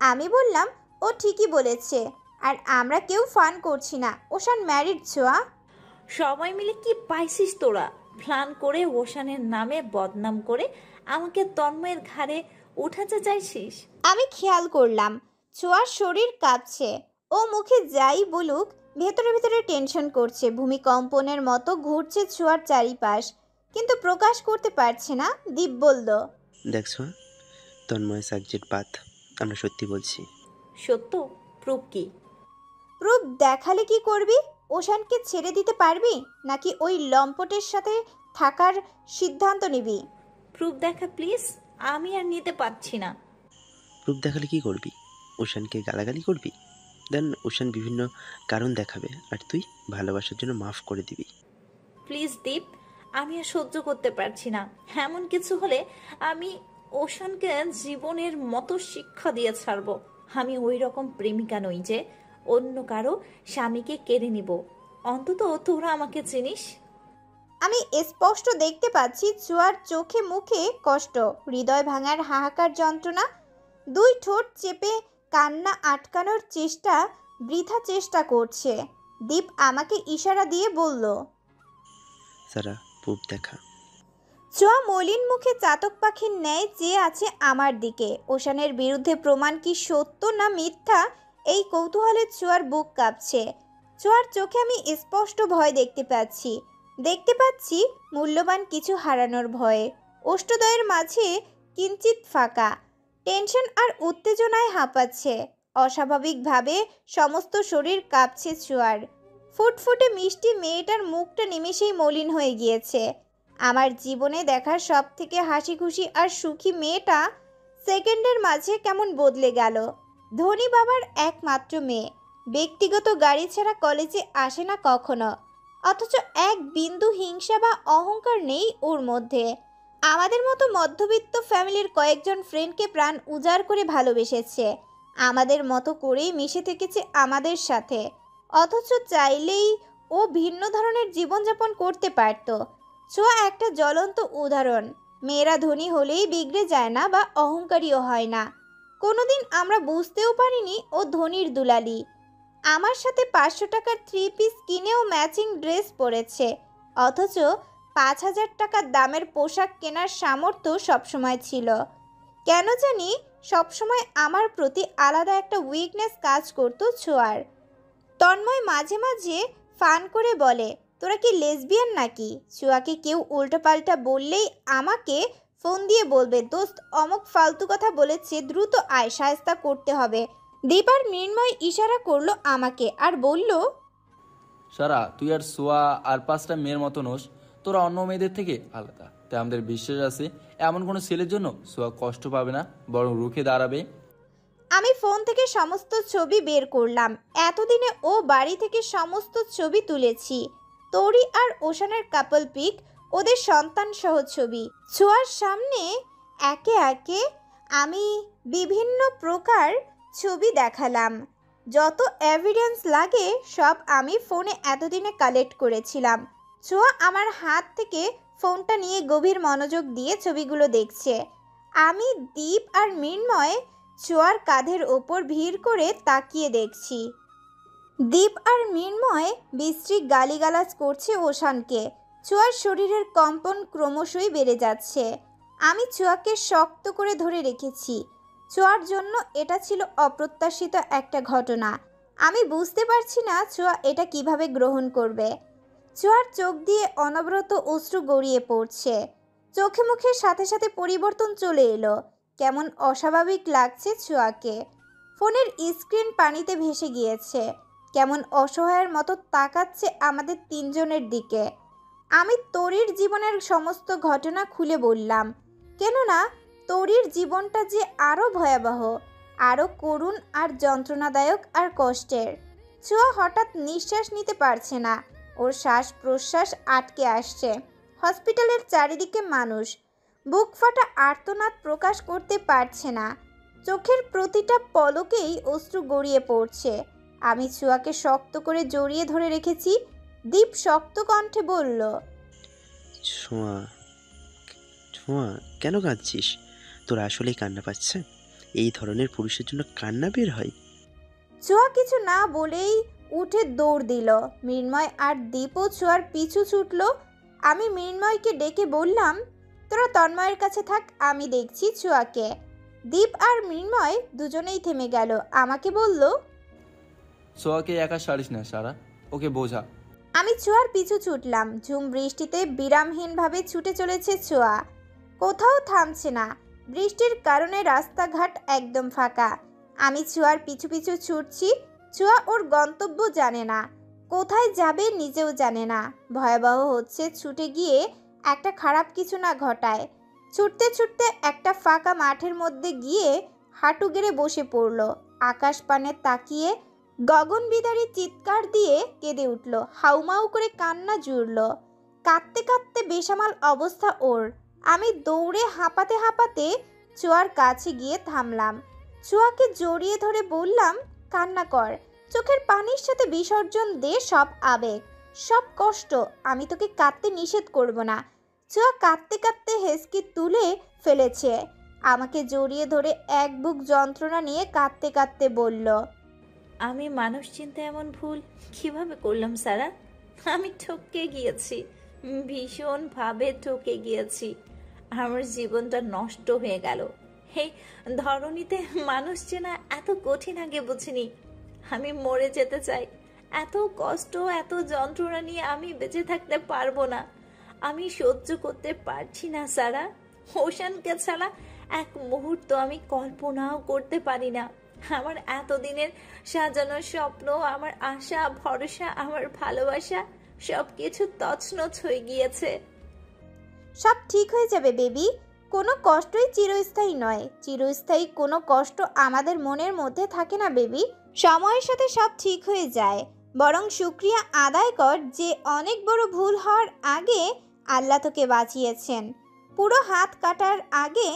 আমি বললাম, ও ঠিকই বলেছে, আর আমরা কেউ ফান করছি না। ওশান ম্যারিড ছোঁয়া। সবাই মিলে কি পাইছিস তোরা? প্ল্যান করে ওশানের নামে বদনাম করে আমাকে তন্ময়ের ঘাড়ে উঠাতে চাইছিস? আমি খেয়াল করলাম ছোঁয়ার শরীর কাঁপছে। ও মুখে যাই বলুক ভেতরে ভেতরে টেনশন করছে, ভূমিকম্পনের মতো ঘুরছে ছোঁয়ার চারিপাশ, কিন্তু প্রকাশ করতে পারছে না। দীপ বলল, দেখ ছোঁয়া, তন্ময় সাবজেক্ট বাদ, আমরা সত্যি বলছি। সত্য? প্রুফ কি? প্রুফ দেখালে কি করবি? ওশানকে ছেড়ে দিতে পারবি নাকি ওই লম্পটের সাথে থাকার সিদ্ধান্ত নিবি? প্রুফ দেখা প্লিজ, আমি আর নিতে পারছি না। প্রুফ দেখালে কি করবি? উষানকে গালাগালি করবি? দেন উষান বিভিন্ন কারণ দেখাবে, আর তুই ভালোবাসার জন্য মাফ করে দিবি। প্লিজ দীপ, আমি আর সহ্য করতে পারছি না। এমন কিছু হলে আমি ওশানকে জীবনের মতো শিক্ষা দিয়ে ছাড়বো। আমি ওই রকম প্রেমিকা নই যে অন্য কারো স্বামীকে কেড়ে নিব। অন্তত তোরা আমাকে চিনিস। আমি স্পষ্ট দেখতে পাচ্ছি ছোঁয়ার চোখে মুখে কষ্ট, হৃদয় ভাঙার হাহাকার যন্ত্রণা। দুই ঠোঁট চেপে কান্না আটকানোর চেষ্টা, বৃথা চেষ্টা করছে। দীপ আমাকে ইশারা দিয়ে বলল, সারা, প্রুফ দেখা। ছোঁয়া মলিন মুখে চাতক পাখির ন্যায় চেয়ে আছে আমার দিকে। ওশানের বিরুদ্ধে প্রমাণ কি সত্য না মিথ্যা, এই কৌতূহলে ছোঁয়ার বুক কাঁপছে। ছোঁয়ার চোখে আমি স্পষ্ট ভয় দেখতে পাচ্ছি, মূল্যবান কিছু হারানোর ভয়ে। অষ্টদয়ের মাঝে কিঞ্চিত ফাঁকা, টেনশন আর উত্তেজনায় হাঁপাচ্ছে। অস্বাভাবিকভাবে সমস্ত শরীর কাঁপছে ছোঁয়ার। ফুটফুটে মিষ্টি মেয়েটার মুখটা নিমেষেই মলিন হয়ে গিয়েছে। আমার জীবনে দেখা সব থেকে হাসি খুশি আর সুখী মেয়েটা সেকেন্ডের মাঝে কেমন বদলে গেল। ধনী বাবার একমাত্র মেয়ে, ব্যক্তিগত গাড়ি ছাড়া কলেজে আসে না কখনো, অথচ এক বিন্দু হিংসা বা অহংকার নেই ওর মধ্যে। আমাদের মতো মধ্যবিত্ত ফ্যামিলির কয়েকজন ফ্রেন্ডকে প্রাণ উজাড় করে ভালোবেসেছে, আমাদের মতো করেই মিশে থেকেছে আমাদের সাথে, অথচ চাইলেই ও ভিন্ন ধরনের জীবনযাপন করতে পারত। ছোঁয়া একটা জ্বলন্ত উদাহরণ। মেয়েরা ধনী হলেই বিগড়ে যায় না বা অহংকারীও হয় না। কোনোদিন আমরা বুঝতেও পারিনি ও ধনীর দুলালি। আমার সাথে 500 টাকার 3 পিস কিনেও ম্যাচিং ড্রেস পরেছে, অথচ 5,000 টাকার দামের পোশাক কেনার সামর্থ্য সবসময় ছিল। কেন জানি সবসময় আমার প্রতি আলাদা একটা উইকনেস কাজ করতো ছোঁয়ার। তন্ময় মাঝে মাঝে ফান করে বলে, তোরা কি লেসবিয়ান নাকি? ছোঁয়াকে কেউ উল্টোপাল্টা বললেই আমাকে ফোন দিয়ে বলবে, দোস্ত অমুক ফালতু কথা বলেছে, দ্রুত আয়, শায়েস্তা করতে হবে। দীপ আর মৃন্ময় ইশারা করলো আমাকে আর বলল, সারা, তুই আর সোয়া আর 5টা মেয়ের মতো নোস, তোরা অন্য মেয়েদের থেকে আলাদা। তাই আমাদের বিশ্বাস আছে এমন কোনো ছেলের জন্য সোয়া কষ্ট পাবে না, বরং রুখে দাঁড়াবে। আমি ফোন থেকে সমস্ত ছবি বের করলাম। এতদিনে ও বাড়ি থেকে সমস্ত ছবি তুলেছি। তরি আর ওশানের কাপল পিক, ওদের সন্তান সহ ছবি। ছোঁয়ার সামনে একে একে আমি বিভিন্ন প্রকার ছবি দেখালাম। যত এভিডেন্স লাগে সব আমি ফোনে এতদিনে কালেক্ট করেছিলাম। ছোঁয়া আমার হাত থেকে ফোনটা নিয়ে গভীর মনোযোগ দিয়ে ছবিগুলো দেখছে। আমি, দীপ আর মৃন্ময় ছোঁয়ার কাঁধের ওপর ভিড় করে তাকিয়ে দেখছি। দীপ আর মৃন্ময় বিশ্রী গালিগালাজ করছে ওশানকে। ছোঁয়ার শরীরের কম্পন ক্রমশই বেড়ে যাচ্ছে। আমি ছোঁয়াকে শক্ত করে ধরে রেখেছি। ছোঁয়ার জন্য এটা ছিল অপ্রত্যাশিত একটা ঘটনা। আমি বুঝতে পারছি না ছোঁয়া এটা কিভাবে গ্রহণ করবে। ছোঁয়ার চোখ দিয়ে অনবরত অশ্রু গড়িয়ে পড়ছে। চোখে মুখের সাথে সাথে পরিবর্তন চলে এলো। কেমন অস্বাভাবিক লাগছে ছোঁয়াকে। ফোনের স্ক্রিন পানিতে ভেসে গিয়েছে। কেমন অসহায়ের মতো তাকাচ্ছে আমাদের তিনজনের দিকে। আমি তরির জীবনের সমস্ত ঘটনা খুলে বললাম, কেননা তরির জীবনটা যে আরও ভয়াবহ, আরও করুণ আর যন্ত্রণাদায়ক আর কষ্টের। ছোঁয়া হঠাৎ নিঃশ্বাস নিতে পারছে না, ওর শ্বাস প্রশ্বাস আটকে আসছে। হসপিটালের চারিদিকে মানুষ, বুক ফাটা আর্তনাদ প্রকাশ করতে পারছে না। চোখের প্রতিটা পলকেই অশ্রু গড়িয়ে পড়ছে। আমি ছোঁয়াকে শক্ত করে জড়িয়ে ধরে রেখেছি। দীপ শক্ত কণ্ঠে বলল, ছোঁয়া, ছোঁয়া, কেন কাঁদছিস? তোর আসলেই কান্না পাচ্ছে? এই ধরনের পুরুষের জন্য কান্না বের হয়? ছোঁয়া কিছু না বলেই উঠে দৌড় দিল। মৃন্ময় আর দীপও ছোঁয়ার পিছু ছুটল। আমি মৃন্ময়কে ডেকে বললাম, তোরা তন্ময়ের কাছে থাক, আমি দেখছি ছোঁয়াকে। দীপ আর মৃন্ময় দুজনেই থেমে গেল। আমাকে বলল, সোয়াকে একা সারিস না সারা, ওকে বোঝা। আমি ছোঁয়ার পিছু ছুটলাম। ঝুম বৃষ্টিতে বিরামহীনভাবে ছুটে চলেছে ছোঁয়া, কোথাও থামছে না। বৃষ্টির কারণে রাস্তাঘাট একদম ফাঁকা। আমি ছোঁয়ার পিছু পিছু ছুটছি। ছোঁয়া ওর গন্তব্য জানে না, কোথায় যাবে নিজেও জানে না। ভয়াবহ হচ্ছে ছুটে গিয়ে একটা খারাপ কিছু না ঘটায়। ছুটতে ছুটতে একটা ফাঁকা মাঠের মধ্যে গিয়ে হাঁটু গেড়ে বসে পড়ল। আকাশ পানে তাকিয়ে গগনবিদারী চিৎকার দিয়ে কেঁদে উঠল। হাউমাউ করে কান্না জুড়ল। কাঁদতে কাঁদতে বেসামাল অবস্থা ওর। আমি দৌড়ে হাঁপাতে হাঁপাতে ছোঁয়ার কাছে গিয়ে থামলাম। ছোঁয়াকে জড়িয়ে ধরে বললাম, কান্না কর, চোখের পানির সাথে বিসর্জন দে সব আবেগ, সব কষ্ট। আমি তোকে কাঁদতে নিষেধ করব না। ছোঁয়া কাঁদতে কাঁদতে হেসকি তুলে ফেলেছে। আমাকে জড়িয়ে ধরে এক বুক যন্ত্রণা নিয়ে কাঁদতে কাঁদতে বলল, আমি মানুষ চিনতে এমন ভুল কিভাবে করলাম সারা? আমি ঠকে গিয়েছি, ভীষণভাবে ঠকে গিয়েছি। আমার জীবনটা নষ্ট হয়ে গেল। এই ধরনীতে মানুষ চেনা এত কঠিন আগে বুঝিনি। আমি মরে যেতে চাই। এত কষ্ট, এত যন্ত্রণা নিয়ে আমি বেঁচে থাকতে পারবো না। আমি সহ্য করতে পারছি না সারা। ওশানকে ছাড়া এক মুহূর্ত আমি কল্পনাও করতে পারি না। আমার এতদিনের সাজানো স্বপ্ন, আমার আশা ভরসা, আমার ভালোবাসা সব কিছু তছনছ হয়ে গিয়েছে। সব ঠিক হয়ে যাবে বেবি। কোনো কষ্টই চিরস্থায়ী নয়। চিরস্থায়ী কোনো কষ্ট আমাদের মনের মধ্যে থাকে না বেবি। সময়ের সাথে সব ঠিক হয়ে যায়। বরং শুকরিয়া আদায় কর যে অনেক বড় ভুল হওয়ার আগে আল্লাহ তোকে বাঁচিয়েছেন। পুরো হাত কাটার আগে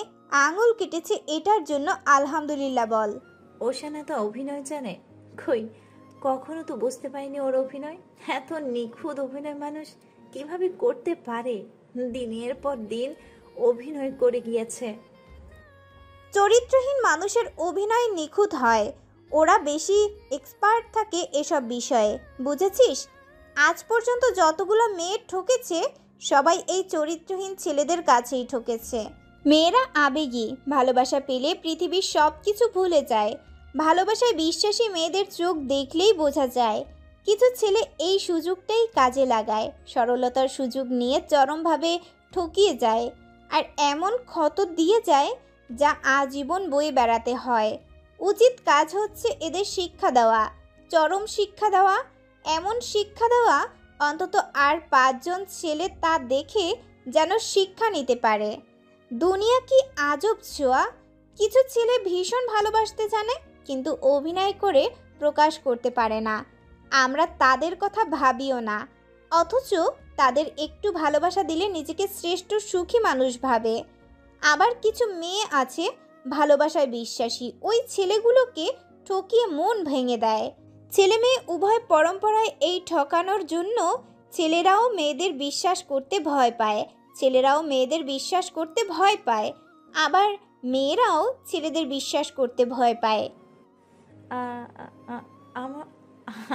আঙুল কেটেছে, এটার জন্য আলহামদুলিল্লাহ বল। ওশান এত অভিনয় জানে? কই, কখনো তো বুঝতে পারিনি ওর অভিনয়। এত নিখুঁত অভিনয় মানুষ কিভাবে করতে পারে? দিনের পর দিন অভিনয় করে গিয়েছে। চরিত্রহীন মানুষের অভিনয় নিখুঁত হয়, ওরা বেশি এক্সপার্ট থাকে এসব বিষয়ে, বুঝেছিস? আজ পর্যন্ত যতগুলো মেয়ে ঠকেছে সবাই এই চরিত্রহীন ছেলেদের কাছেই ঠকেছে। মেয়েরা আবেগী, ভালোবাসা পেলে পৃথিবীর সব কিছু ভুলে যায়। ভালোবাসায় বিশ্বাসী মেয়েদের চোখ দেখলেই বোঝা যায়। কিছু ছেলে এই সুযোগটাই কাজে লাগায়, সরলতার সুযোগ নিয়ে চরমভাবে ঠকিয়ে যায়, আর এমন ক্ষত দিয়ে যায় যা আজীবন বয়ে বেড়াতে হয়। উচিত কাজ হচ্ছে এদের শিক্ষা দেওয়া, চরম শিক্ষা দেওয়া, এমন শিক্ষা দেওয়া অন্তত আর 5 জন ছেলে তা দেখে যেন শিক্ষা নিতে পারে। দুনিয়া কি আজব ছোঁয়া! কিছু ছেলে ভীষণ ভালোবাসতে জানে কিন্তু অভিনয় করে প্রকাশ করতে পারে না। আমরা তাদের কথা ভাবিও না, অথচ তাদের একটু ভালোবাসা দিলে নিজেকে শ্রেষ্ঠ সুখী মানুষ ভাবে। আবার কিছু মেয়ে আছে ভালোবাসায় বিশ্বাসী, ওই ছেলেগুলোকে ঠকিয়ে মন ভেঙে দেয়। ছেলে মেয়ে উভয় পরম্পরায় এই ঠকানোর জন্য ছেলেরাও মেয়েদের বিশ্বাস করতে ভয় পায়, ছেলেরাও মেয়েদের বিশ্বাস করতে ভয় পায়, আবার মেয়েরাও ছেলেদের বিশ্বাস করতে ভয় পায়।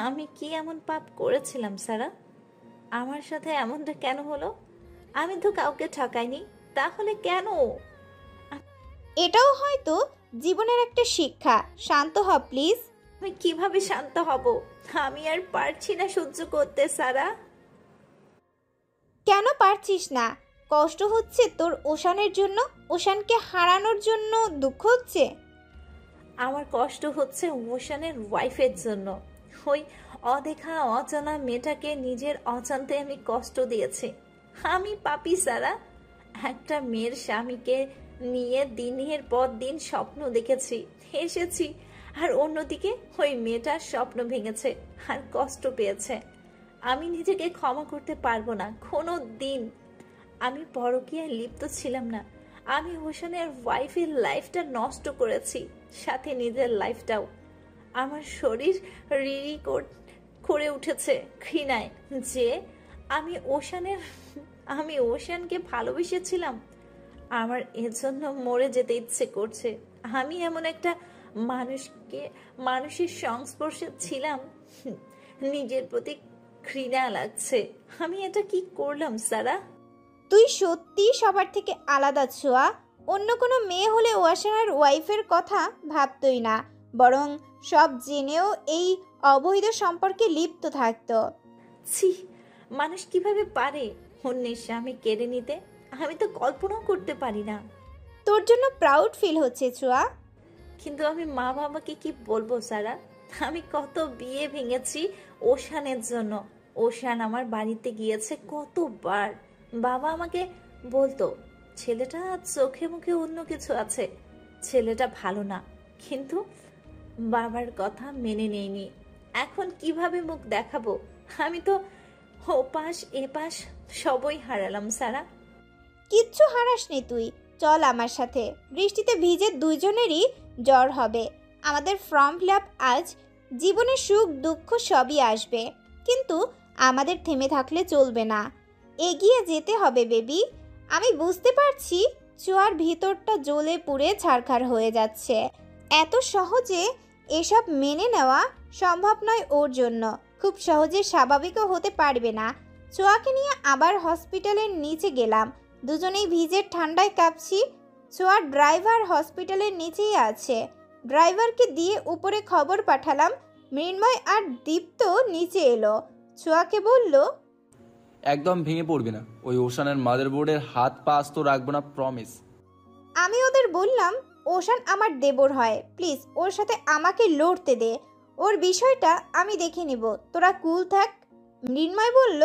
আমি কি এমন পাপ করেছিলাম সারা? আমার সাথে এমনটা কেন হলো? আমি তো কাউকে ঠকাইনি, তাহলে কেন? এটাও হয়তো জীবনের একটা শিক্ষা। শান্ত হ প্লিজ। আমি কিভাবে শান্ত হব? আমি আর পারছি না সহ্য করতে সারা। কেন পারছিস না? কষ্ট হচ্ছে তোর ওশানের জন্য? ওশানকে হারানোর জন্য দুঃখ হচ্ছে? আমার কষ্ট হচ্ছে ওশানের ওয়াইফের জন্য। ওই অদেখা অচেনা মেয়েটাকে নিজের অজান্তে আমি কষ্ট দিয়েছি। আমি পাপী সারা। একটা মেয়ের স্বামীকে নিয়ে দিনের পর দিন স্বপ্ন দেখেছি, এসেছি, আর অন্যদিকে ওই মেয়েটার স্বপ্ন ভেঙেছে আর কষ্ট পেয়েছে। আমি নিজেকে ক্ষমা করতে পারবো না কোনো দিন। আমি পরকীয়ায় লিপ্ত ছিলাম না, আমি হোসেনের ওয়াইফের লাইফটা নষ্ট করেছি, সাথে নিজের লাইফটাও। আমার শরীর রিরি করে উঠেছে ঘৃণায় যে আমি ওশানকে ভালোবেসেছিলাম। আমার এর জন্য মরে যেতে ইচ্ছে করছে। আমি এমন একটা মানুষের সংস্পর্শে ছিলাম, নিজের প্রতি ঘৃণা লাগছে। আমি এটা কি করলাম সারা? তুই সত্যি সবার থেকে আলাদা ছোঁয়া। অন্য কোনো মেয়ে হলে ওয়াশানের ওয়াইফের কথা ভাবতই না, বরং সব জেনেও এই অবৈধ সম্পর্কে লিপ্ত থাকতো। ছি, মানুষ কিভাবে পারে অন্যের স্বামী কেড়ে নিতে? আমি তো কল্পনাও করতে পারি না। তোর জন্য প্রাউড ফিল হচ্ছে ছোঁয়া। কিন্তু আমি মা বাবাকে কি বলবো সারা? আমি কত বিয়ে ভেঙেছি ওশানের জন্য। ওশান আমার বাড়িতে গিয়েছে কতবার। বাবা আমাকে বলতো ছেলেটা চোখে মুখে অন্য কিছু আছে, ছেলেটা ভালো না, কিন্তু বাবার কথা মেনে নেইনি। এখন কিভাবে মুখ দেখাবো? আমি তো ওপাশ এপাশ সবই হারালাম সারা। কিচ্ছু হারাসনি তুই। চল আমার সাথে, বৃষ্টিতে ভিজে দুইজনেরই জ্বর হবে। আমাদের ফর্ম ফিল আপ আজ। জীবনে সুখ দুঃখ সবই আসবে, কিন্তু আমাদের থেমে থাকলে চলবে না, এগিয়ে যেতে হবে বেবি। আমি বুঝতে পারছি ছোঁয়ার ভিতরটা জ্বলে পুড়ে ছারখার হয়ে যাচ্ছে। এত সহজে এসব মেনে নেওয়া সম্ভব নয় ওর জন্য, খুব সহজে স্বাভাবিকও হতে পারবে না। ছোঁয়াকে নিয়ে আবার হসপিটালের নিচে গেলাম, দুজনেই ভিজে ঠান্ডায় কাঁপছি। ছোঁয়ার ড্রাইভার হসপিটালের নিচেই আছে, ড্রাইভারকে দিয়ে উপরে খবর পাঠালাম। মৃন্ময় আর দীপ্ত নিচে এলো, ছোঁয়াকে বলল, একদম ভেঙে পড়বি না। ওই ওশানের মাদারবোর্ডের হাত পা আস্ত রাখবো না, প্রমিস। আমি ওদের বললাম ওশান আমার দেবর হয়, প্লিজ ওর সাথে আমাকে লড়তে দে, ওর বিষয়টা আমি দেখে নিব, তোরা কুল থাক। মৃন্ময় বলল,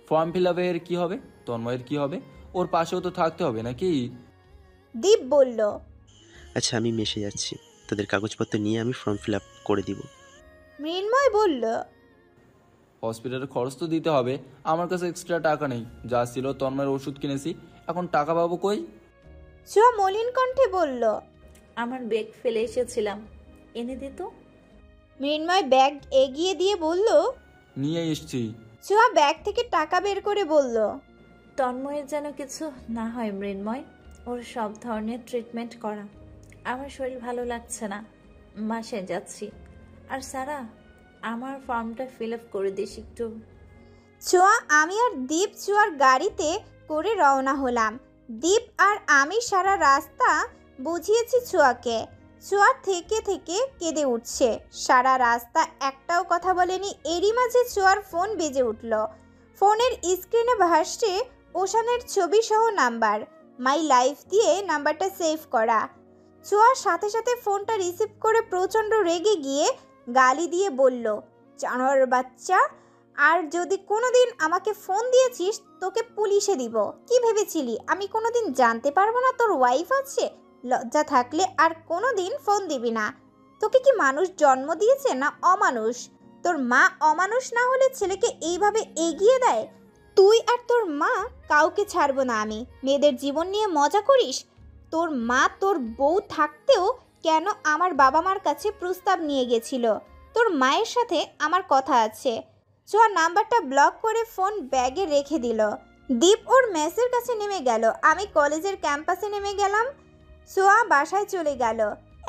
ফর্ম ফিল আপের কি হবে? তন্ময়ের কি হবে? ওর পাশেও তো থাকতে হবে নাকি? দীপ বলল, আচ্ছা আমি মেশে যাচ্ছি, তোদের কাগজপত্র নিয়ে আমি ফর্ম ফিল আপ করে দিব। মৃন্ময় বলল, হসপিটালের খরচ তো দিতে হবে, আমার কাছে এক্সট্রা টাকা নেই, যা ছিল তন্ময়ের ওষুধ কিনেছি, এখন টাকা পাবো কই? ছোঁয়া মলিন কণ্ঠে বলল। আমার ব্যাগ ফেলে এসেছিলাম, এনে দে তো। মৃন্ময় ব্যাগ এগিয়ে দিয়ে বলল। নিয়ে এসছি। ছোঁয়া ব্যাগ থেকে টাকা বের করে বলল। তন্ময়ের যেন কিছু না হয় মৃন্ময়, ওর সব ধরনের ট্রিটমেন্ট করা। আমার শরীর ভালো লাগছে না, বাসায় যাচ্ছি। আর সারা, আমার ফর্মটা ফিল আপ করে দিস একটু। ছোঁয়া, আমি আর দীপ ছোঁয়ার গাড়িতে করে রওনা হলাম। দীপ আর আমি সারা রাস্তা বুঝিয়েছি ছোঁয়াকে। ছোঁয়া থেকে থেকে কেঁদে উঠছে। সারা রাস্তা একটাও কথা বলেনি। এরই মাঝে ছোঁয়ার ফোন বেজে উঠল। ফোনের স্ক্রিনে ভাসছে ওশানের ছবি সহ নাম্বার। মাই লাইফ দিয়ে নাম্বারটা সেভ করা। ছোঁয়ার সাথে সাথে ফোনটা রিসিভ করে প্রচণ্ড রেগে গিয়ে গালি দিয়ে বলল, জানোয়ার বাচ্চা, আর যদি কোনোদিন আমাকে ফোন দিয়েছিস তোকে পুলিশে দিব। কি ভেবেছিলি আমি কোনোদিন জানতে পারবো না তোর ওয়াইফ আছে? লজ্জা থাকলে আর কোনোদিন ফোন দিবি না। তোকে কি মানুষ জন্ম দিয়েছে না অমানুষ? তোর মা অমানুষ না হলে ছেলেকে এইভাবে এগিয়ে দেয়? তুই আর তোর মা কাউকে ছাড়বো না আমি। মেয়েদের জীবন নিয়ে মজা করিস? তোর মা তোর বউ থাকতেও কেন আমার বাবা মার কাছে প্রস্তাব নিয়ে গেছিল? তোর মায়ের সাথে আমার কথা আছে। ছোঁয়া নাম্বারটা ব্লক করে ফোন ব্যাগে রেখে দিল। দীপ ওর মেসের কাছে নেমে গেল। আমি কলেজের ক্যাম্পাসে নেমে গেলাম। ছোঁয়া বাসায় চলে গেল।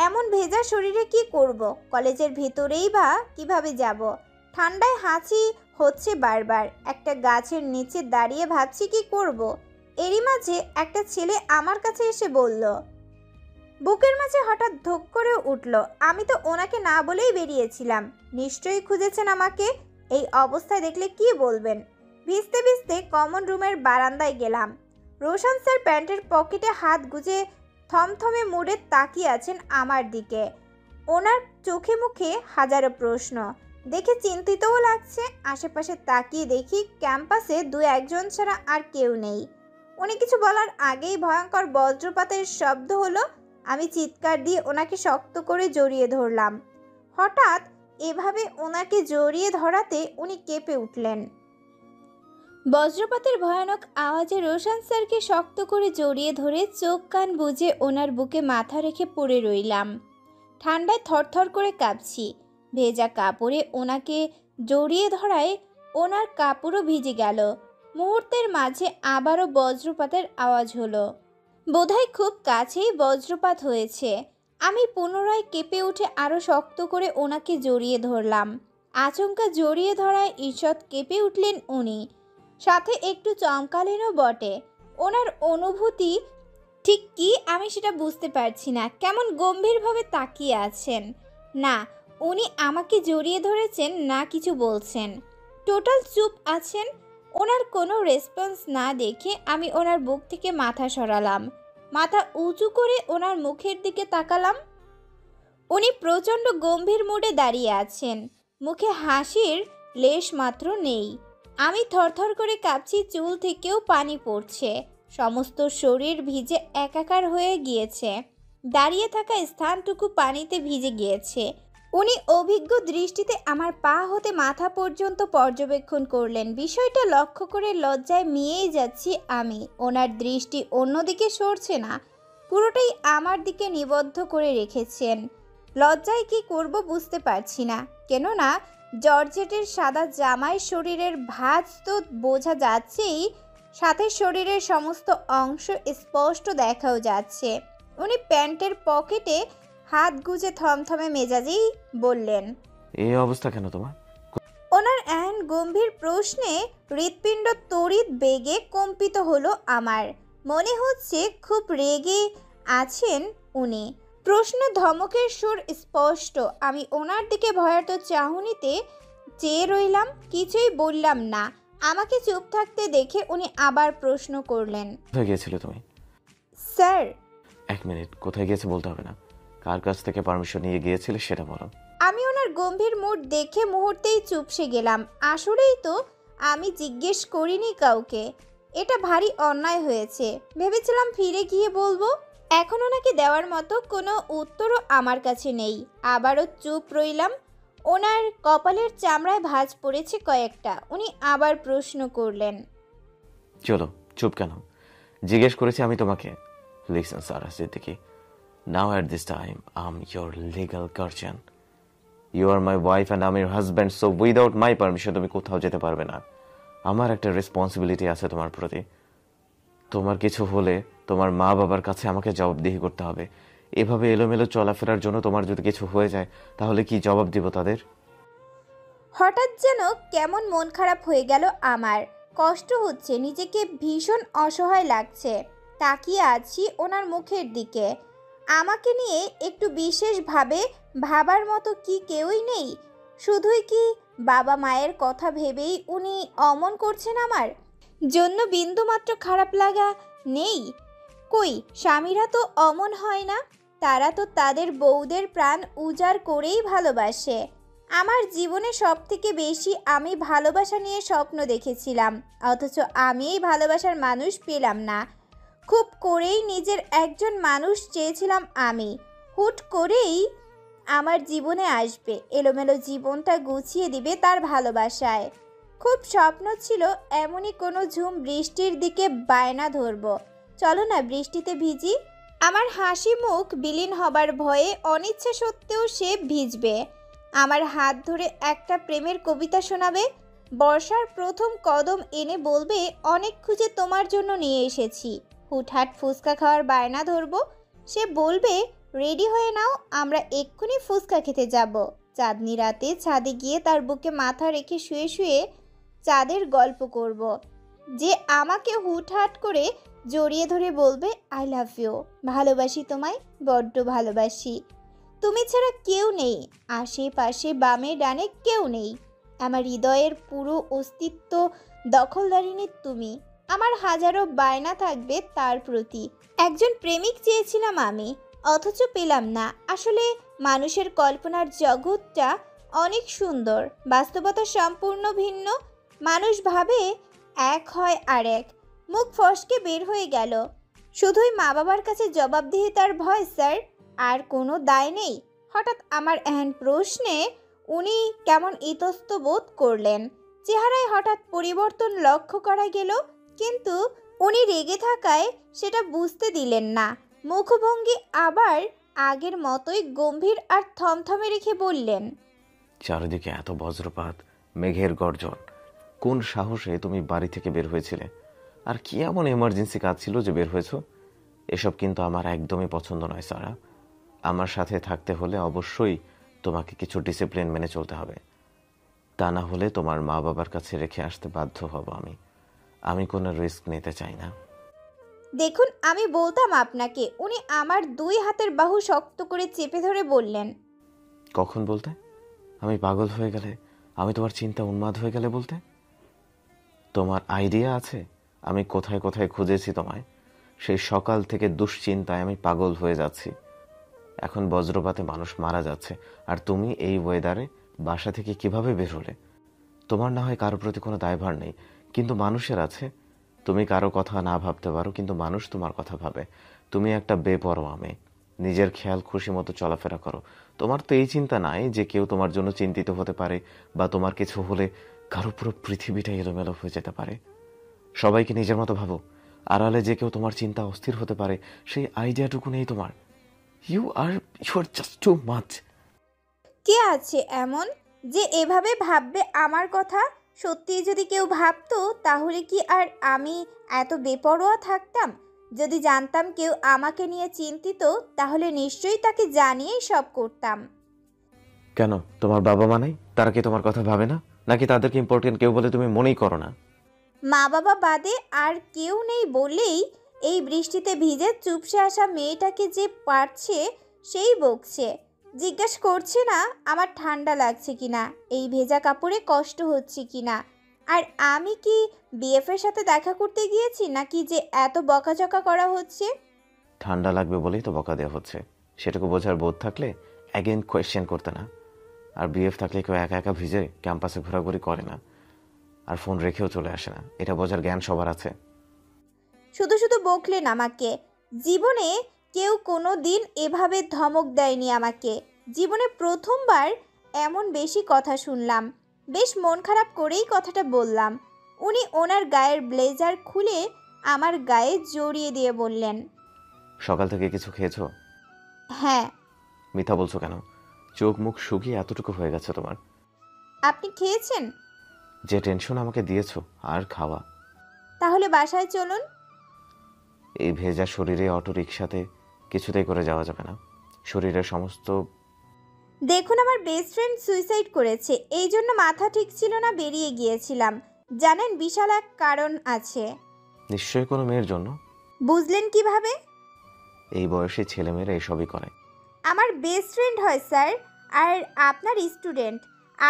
এমন ভেজা শরীরে কি করব? কলেজের ভিতরেই বা কিভাবে যাব? ঠান্ডায় হাঁচি হচ্ছে বারবার। একটা গাছের নিচে দাঁড়িয়ে ভাবছি কি করব। এরই মাঝে একটা ছেলে আমার কাছে এসে বলল। বুকের মাঝে হঠাৎ ধক করে উঠল। আমি তো ওনাকে না বলেই বেরিয়েছিলাম। নিশ্চয়ই খুঁজেছেন আমাকে। এই অবস্থায় দেখলে কি বলবেন? ভিজতে ভিজতে কমন রুমের বারান্দায় গেলাম। রোশন স্যার প্যান্টের পকেটে হাত গুজে থমথমে মুড়ে তাকিয়ে আছেন আমার দিকে। ওনার চোখে মুখে হাজারো প্রশ্ন। দেখে চিন্তিতও লাগছে। আশেপাশে তাকিয়ে দেখি ক্যাম্পাসে দু একজন ছাড়া আর কেউ নেই। উনি কিছু বলার আগেই ভয়ঙ্কর বজ্রপাতের শব্দ হলো। আমি চিৎকার দিয়ে ওনাকে শক্ত করে জড়িয়ে ধরলাম। হঠাৎ এভাবে ওনাকে জড়িয়ে ধরাতে উনি কেঁপে উঠলেন। বজ্রপাতের ভয়ানক আওয়াজে রোশন স্যারকে শক্ত করে জড়িয়ে ধরে চোখ কান বুজে ওনার বুকে মাথা রেখে পড়ে রইলাম। ঠান্ডায় থরথর করে কাঁপছি। ভেজা কাপড়ে ওনাকে জড়িয়ে ধরায় ওনার কাপড়ও ভিজে গেল। মুহূর্তের মাঝে আবারও বজ্রপাতের আওয়াজ হলো। বোধহয় খুব কাছেই বজ্রপাত হয়েছে। আমি পুনরায় কেঁপে উঠে আরও শক্ত করে ওনাকে জড়িয়ে ধরলাম। আচমকা জড়িয়ে ধরায় ঈষৎ কেঁপে উঠলেন উনি। সাথে একটু চমকালেনও বটে। ওনার অনুভূতি ঠিক কি আমি সেটা বুঝতে পারছি না। কেমন গম্ভীরভাবে তাকিয়ে আছেন। না উনি আমাকে জড়িয়ে ধরেছেন না কিছু বলছেন। টোটাল চুপ আছেন। ওনার কোনো রেসপন্স না দেখে আমি ওনার বুক থেকে মাথা সরালাম। মাথা উঁচু করে ওনার মুখের দিকে তাকালাম। উনি প্রচণ্ড গম্ভীর মুডে দাঁড়িয়ে আছেন। মুখে হাসির লেশ মাত্র নেই। আমি থরথর করে কাঁপছি। চুল থেকেও পানি পড়ছে। সমস্ত শরীর ভিজে একাকার হয়ে গিয়েছে। দাঁড়িয়ে থাকা স্থানটুকু পানিতে ভিজে গিয়েছে। উনি অভিজ্ঞ দৃষ্টিতে আমার পা হতে মাথা পর্যন্ত পর্যবেক্ষণ করলেন। বিষয়টা লক্ষ্য করে লজ্জায় মিয়েই যাচ্ছি আমি। ওনার দৃষ্টি অন্যদিকে সরছে না, পুরোটাই আমার দিকে নিবদ্ধ করে রেখেছেন। লজ্জায় কি করব বুঝতে পারছি না। কেননা জর্জেটের সাদা জামায় শরীরের ভাঁজ তো বোঝা যাচ্ছেই, সাথে শরীরের সমস্ত অংশ স্পষ্ট দেখাও যাচ্ছে। উনি প্যান্টের পকেটে হাত গুজে থমথমে মেজাজেই বললেন, এই অবস্থা কেন তোমার? ওনার এহেন গম্ভীর প্রশ্নে হৃৎপিণ্ড তড়িৎ বেগে কম্পিত হলো আমার। মনে হচ্ছে খুব রেগে আছেন উনি। প্রশ্ন ধমকের সুর স্পষ্ট। আমি ওনার দিকে ভয়ার্ত চাহনিতে চেয়ে রইলাম। কিছুই বললাম না। আমাকে চুপ থাকতে দেখে উনি আবার প্রশ্ন করলেন, কোথায় গিয়েছিলে তুমি? স্যার। 1 মিনিট, কোথায় গিয়েছে বলতে হবে না। কার কাছ থেকে পারমিশন নিয়ে গিয়েছিলে সেটা বলো। আমি ওনার গম্ভীর মুড দেখে মুহূর্তেই চুপসে গেলাম। আসলেই তো আমি জিজ্ঞেস করিনি কাউকে। এটা ভারী অন্যায় হয়েছে। ভেবেছিলাম ফিরে গিয়ে বলবো। এখন ওনাকে দেওয়ার মতো কোনো উত্তরও আমার কাছে নেই। আবারও চুপ রইলাম। ওনার কপালের চামড়ায় ভাঁজ পড়েছে কয়েকটা। উনি আবার প্রশ্ন করলেন, চলো, চুপ কেন? জিজ্ঞেস করেছি আমি তোমাকে। Listen Sara Siddiqui, now at this time I am your legal guardian. You are my wife and I am your husband, so without my permission তুমি কোথাও যেতে পারবে না। আমার একটা রেসপন্সিবিলিটি আছে তোমার প্রতি। তোমার কিছু হলে তোমার মা বাবার কাছে আমাকে জবাবদিহি করতে হবে। এভাবে এলোমেলো চলাফেরার জন্য তোমার যদি কিছু হয়ে যায় তাহলে কি জবাব দিব তাদের? হঠাৎ যেন কেমন মন খারাপ হয়ে গেল আমার। কষ্ট হচ্ছে, নিজেকে ভীষণ অসহায় লাগছে। তাকিয়ে আছি ওনার মুখের দিকে। আমাকে নিয়ে একটু বিশেষভাবে ভাবার মতো কি কেউই নেই? শুধুই কি বাবা মায়ের কথা ভেবেই উনি অমন করছেন আমার জন্য? বিন্দুমাত্র খারাপ লাগা নেই? কই, স্বামীরা তো অমন হয় না। তারা তো তাদের বউদের প্রাণ উজাড় করেই ভালোবাসে। আমার জীবনে সবথেকে বেশি আমি ভালোবাসা নিয়ে স্বপ্ন দেখেছিলাম, অথচ আমি এই ভালোবাসার মানুষ পেলাম না। খুব করেই নিজের একজন মানুষ চেয়েছিলাম আমি, হুট করেই আমার জীবনে আসবে, এলোমেলো জীবনটা গুছিয়ে দিবে তার ভালোবাসায়। খুব স্বপ্ন ছিল এমনই কোনো ঝুম বৃষ্টির দিকে বায়না ধরবো, চলো না বৃষ্টিতে ভিজি। আমার হাসি মুখ বিলীন হবার ভয়ে অনিচ্ছা সত্ত্বেও সে ভিজবে। আমার হাত ধরে একটা প্রেমের কবিতা শোনাবে। বর্ষার প্রথম কদম এনে বলবে অনেক খুঁজে তোমার জন্য নিয়ে এসেছি। হুটহাট ফুচকা খাওয়ার বায়না ধরবো। সে বলবে রেডি হয়ে নাও, আমরা এক্ষুনি ফুচকা খেতে যাব। চাঁদনি রাতে ছাদে গিয়ে তার বুকে মাথা রেখে শুয়ে শুয়ে চাঁদের গল্প করব। যে আমাকে হুটহাট করে জড়িয়ে ধরে বলবে আই লাভ ইউ, ভালোবাসি তোমায়, বড্ড ভালোবাসি। তুমি ছাড়া কেউ নেই, আশেপাশে বামে ডানে কেউ নেই। আমার হৃদয়ের পুরো অস্তিত্ব দখলদারিনী তুমি। আমার হাজারো বায়না থাকবে তার প্রতি। একজন প্রেমিক চেয়েছিলাম আমি, অথচ পেলাম না। আসলে মানুষের কল্পনার জগৎটা অনেক সুন্দর, বাস্তবতা সম্পূর্ণ ভিন্ন। মানুষ ভাবে এক হয় আর এক। মুখ ফসকে বের হয়ে গেল। শুধুই মা বাবার কাছে জবাবদিহিতার ভয় স্যার, আর কোনো দায় নেই। হঠাৎ আমার এহেন প্রশ্নে উনি কেমন ইতস্ত বোধ করলেন। চেহারায় হঠাৎ পরিবর্তন লক্ষ্য করা গেল, কিন্তু উনি রেগে থাকায় সেটা বুঝতে দিলেন না। মুখভঙ্গি আবার আগের মতোই গম্ভীর আর থমথমে রেখে বললেন, চারিদিকে এত বজ্রপাত, মেঘের গর্জন, কোন সাহসে তুমি বাড়ি থেকে বের হয়েছিলে? আর কি এমন এমার্জেন্সি কাজ ছিল যে বের হয়েছো? এসব কিন্তু আমার একদমই পছন্দ নয় সারা। আমার সাথে থাকতে হলে অবশ্যই তোমাকে কিছু ডিসিপ্লিন মেনে চলতে হবে। তা না হলে তোমার মা বাবার কাছে রেখে আসতে বাধ্য হব আমি। আমি কোনো রিস্ক নিতে চাই না। দেখুন আমি বলতাম আপনাকে। উনি আমার দুই হাতের বাহু শক্ত করে চেপে ধরে বললেন, কখন বলতে? আমি পাগল হয়ে গেলে, আমি তোমার চিন্তা উন্মাদ হয়ে গেলে বলতে? তোমার আইডিয়া আছে আমি কোথায় কোথায় খুঁজেছি তোমায়? সেই সকাল থেকে দুশ্চিন্তায় আমি পাগল হয়ে যাচ্ছি। এখন বজ্রপাতে মানুষ মারা যাচ্ছে, আর তুমি এই ওয়েদারে বাসা থেকে কিভাবে বের হলে? তোমার না হয় কারো প্রতি কোনো দায়ভার নেই, কিন্তু মানুষের আছে। তুমি কারো কথা না ভাবতে পারো, কিন্তু মানুষ তোমার কথা ভাবে। তুমি একটা বেপরোয়া মেয়ে, নিজের খেয়াল খুশি মতো চলাফেরা করো। তোমার তো এই চিন্তা নাই যে কেউ তোমার জন্য চিন্তিত হতে পারে, বা তোমার কিছু হলে কারো পুরো পৃথিবীটা এলোমেলো হয়ে যেতে পারে। সবাইকে নিজের মতো ভাবো, আড়ালে যে কেউ তোমার চিন্তা অস্থির হতে পারে সেই আইডিয়াটুকু নেই তোমার। You are just too much. কে আছে এমন যে এভাবে ভাববে আমার কথা? সত্যি যদি কেউ ভাবতো তাহলে কি আর আমি এত বেপরোয়া থাকতাম? যদি জানতাম কেউ আমাকে নিয়ে চিন্তিত তাহলে নিশ্চয়ই তাকে জানিয়েই সব করতাম। কেন, তোমার বাবা মা নাই? তারা কি তোমার কথা ভাবে না? নাকি তাদেরকে ইম্পর্টেন্ট কেউ বলে তুমি মনেই করো না? মা বাবা বাদে আর কেউ নেই বলেই এই বৃষ্টিতে ভিজে চুপসে আসা মেয়েটাকে যে পারছে সেই বকছে। জিজ্ঞেস করছে না আমার ঠান্ডা লাগছে কিনা, এই ভেজা কাপড়ে কষ্ট হচ্ছে কিনা, আর আমি কি বিএফের সাথে দেখা করতে গিয়েছি নাকি যে এত বকাঝকা করা হচ্ছে। ঠান্ডা লাগবে বলেই তো বকা দেওয়া হচ্ছে। সেটুকু বোঝার বোধ থাকলে অ্যাগেন কোয়েশ্চেন করতে না। আর বিএফ থাকলে কেউ একা একা ভিজে ক্যাম্পাসে ঘোরাঘুরি করে না, আর ফোন রেখেও চলে আসে না। এটা বোঝার জ্ঞান সবার আছে। শুধু শুধু বকলেন আমাকে। জীবনে কেউ কোনো দিন এভাবে ধমক দেয়নি আমাকে। জীবনে প্রথমবার এমন বেশি কথা শুনলাম। বেশ মন খারাপ করেই কথাটা বললাম। উনি ওনার গায়ের ব্লেজার খুলে আমার গায়ে জড়িয়ে দিয়ে বললেন, সকাল থেকে কিছু খেয়েছো? হ্যাঁ। মিথ্যা বলছো কেন? চোখ মুখ শুকিয়ে এতটুকু হয়ে গেছে তোমার। আপনি খেয়েছেন? যে টেনশন আমাকে দিয়েছো আর খাওয়া। তাহলে বাসায় চলুন। এই ভেজা শরীরে অটো রিকশাতে কিছুতেই করে যাওয়া যাবে না। শরীরের সমস্ত দেখুন, আমার বেস্ট ফ্রেন্ড সুইসাইড করেছে, এই জন্য মাথা ঠিক ছিল না, বেরিয়ে গিয়েছিলাম। জানেন, বিশাল এক কারণ আছে। নিশ্চয়ই কোনো মেয়ের জন্য। বুঝলেন কিভাবে? এই বয়সী ছেলেমেয়েরা এসবই করে। আমার বেস্ট ফ্রেন্ড হয় স্যার, আর আপনার স্টুডেন্ট।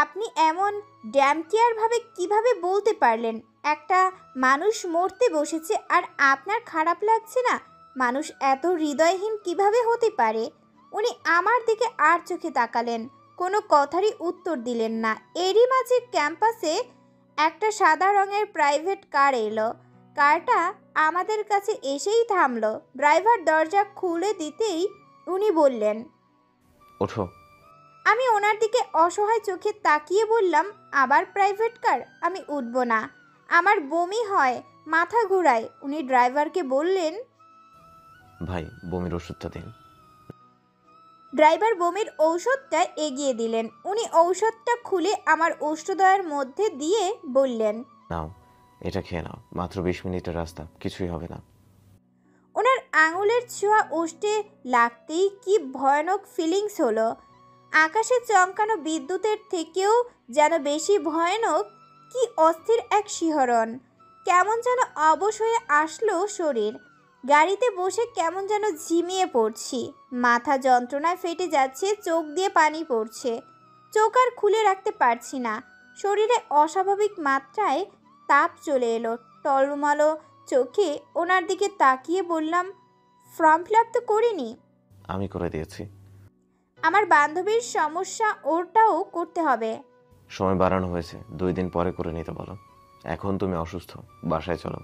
আপনি এমন ড্যাম কেয়ারভাবে কিভাবে বলতে পারলেন? একটা মানুষ মরতে বসেছে আর আপনার খারাপ লাগছে না? মানুষ এত হৃদয়হীন কিভাবে হতে পারে? উনি আমার দিকে আর চোখে তাকালেন, কোনো কথারই উত্তর দিলেন না। এরই মাঝে ক্যাম্পাসে একটা সাদা রঙের প্রাইভেট কার এলো। কারটা আমাদের কাছে এসেই থামলো। ড্রাইভার দরজা খুলে দিতেই উনি বললেন, ওঠো। আমি ওনার দিকে অসহায় চোখে তাকিয়ে বললাম, আবার প্রাইভেট কার? আমি উঠব না, আমার বমি হয়, মাথা ঘোরায়। উনি ড্রাইভারকে বললেন, ভাই বমির ওষুধটা দিন। ড্রাইভার বমির ঔষধটা এগিয়ে দিলেন। উনি ঔষধটা খুলে আমার ওষ্ঠদ্বয়ের মধ্যে দিয়ে বললেন, নাও, এটা খেয়ে নাও, মাত্র 20 মিনিটের রাস্তা, কিছুই হবে না। ওনার আঙুলের ছোঁয়া ওষ্ঠে লাগতেই কি ভয়ানক ফিলিংস হলো। আকাশে চমকানো বিদ্যুতের থেকেও যেন বেশি ভয়ানক। কি অস্থির এক শিহরণ, কেমন যেন অবশ হয়ে আসলো শরীর। গাড়িতে বসে কেমন যেন ঝিমিয়ে পড়ছি, মাথা যন্ত্রণায় ফেটে যাচ্ছে, চোখ দিয়ে পানি পড়ছে, চোখ আর খুলে রাখতে পারছি না। শরীরে অস্বাভাবিক মাত্রায় তাপ চলে এলো। টলমলো চোখে ওনার দিকে তাকিয়ে বললাম, ফর্ম ফিল আপ তো করিনি। আমি করে দিয়েছি। আমার বান্ধবীর সমস্যা, ওরটাও করতে হবে। সময় বাড়ানো হয়েছে, 2 দিন পরে করে নিতে বলো। এখন তুমি অসুস্থ, বাসায় চলো।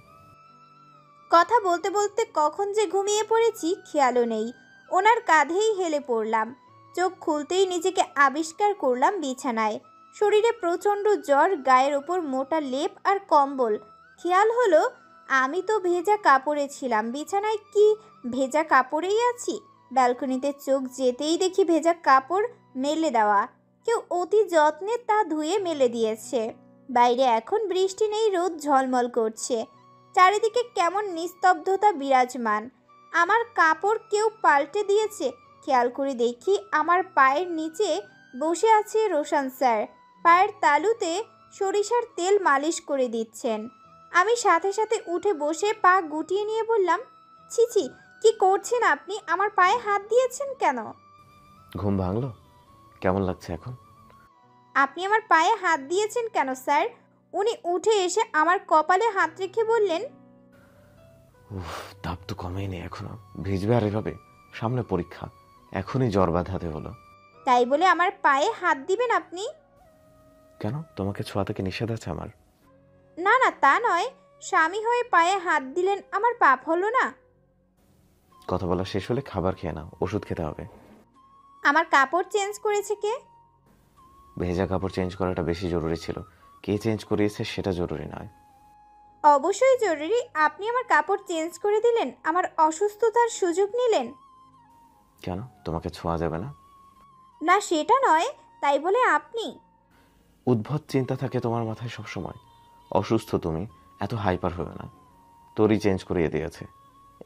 কথা বলতে বলতে কখন যে ঘুমিয়ে পড়েছি খেয়ালও নেই। ওনার কাঁধেই হেলে পড়লাম। চোখ খুলতেই নিজেকে আবিষ্কার করলাম বিছানায়। শরীরে প্রচণ্ড জ্বর, গায়ের ওপর মোটা লেপ আর কম্বল। খেয়াল হলো আমি তো ভেজা কাপড়ে ছিলাম। বিছানায় কি ভেজা কাপড়েই আছি? ব্যালকনিতে চোখ যেতেই দেখি ভেজা কাপড় মেলে দেওয়া, কেউ অতি যত্নে তা ধুয়ে মেলে দিয়েছে। বাইরে এখন বৃষ্টি নেই, রোদ ঝলমল করছে। চারিদিকে কেমন নিস্তব্ধতা বিরাজমান। আমার কাপড় কেউ পাল্টে দিয়েছে। খেয়াল করে দেখি আমার পায়ের নিচে বসে আছে রোশন স্যার। পায়ের তালুতে সরিষার তেল মালিশ করে দিচ্ছেন। আমি সাথে সাথে উঠে বসে পা গুটিয়ে নিয়ে বললাম, ছি ছি, কি করছেন আপনি? আমার পায়ে হাত দিয়েছেন কেন? ঘুম ভাঙলো? কেমন লাগছে এখন? আপনি আমার পায়ে হাত দিয়েছেন কেন স্যার? উনি উঠে এসে আমার কপালে হাত রেখে বললেন, উফ, তাপ তো কমেই এখনো, ভিজবে আর এভাবে? সামনে পরীক্ষা, এখনই জ্বর বাঁধাতে হলো। তাই বলে আমার পায়ে হাত দিবেন আপনি? কেন, তোমাকে ছোঁয়া থেকে নিষেধ আছে আমার? না না, তা নয়, স্বামী হয়ে পায়ে হাত দিলেন, আমার পাপ হলো না? কথা বলা শেষ হলে খাবার খেয়ে নাও, ওষুধ খেতে হবে। আমার কাপড় চেঞ্জ করেছে কে? ভেজা কাপড় চেঞ্জ করাটা বেশি জরুরি ছিল, কে চেঞ্জ করিয়েছে সেটা জরুরি নয়। অবশ্যই জরুরি। আপনি আমার কাপড় চেঞ্জ করে দিলেন, আমার অসুস্থতার সুযোগ নিলেন। কেন, তোমাকে ছোঁয়া যাবে না? না সেটা নয়, তাই বলে আপনি? উদ্ভট চিন্তা থাকে তোমার মাথায় সবসময়। অসুস্থ তুমি, এত হাইপার হবে না। তোরই চেঞ্জ করিয়ে দিয়েছে,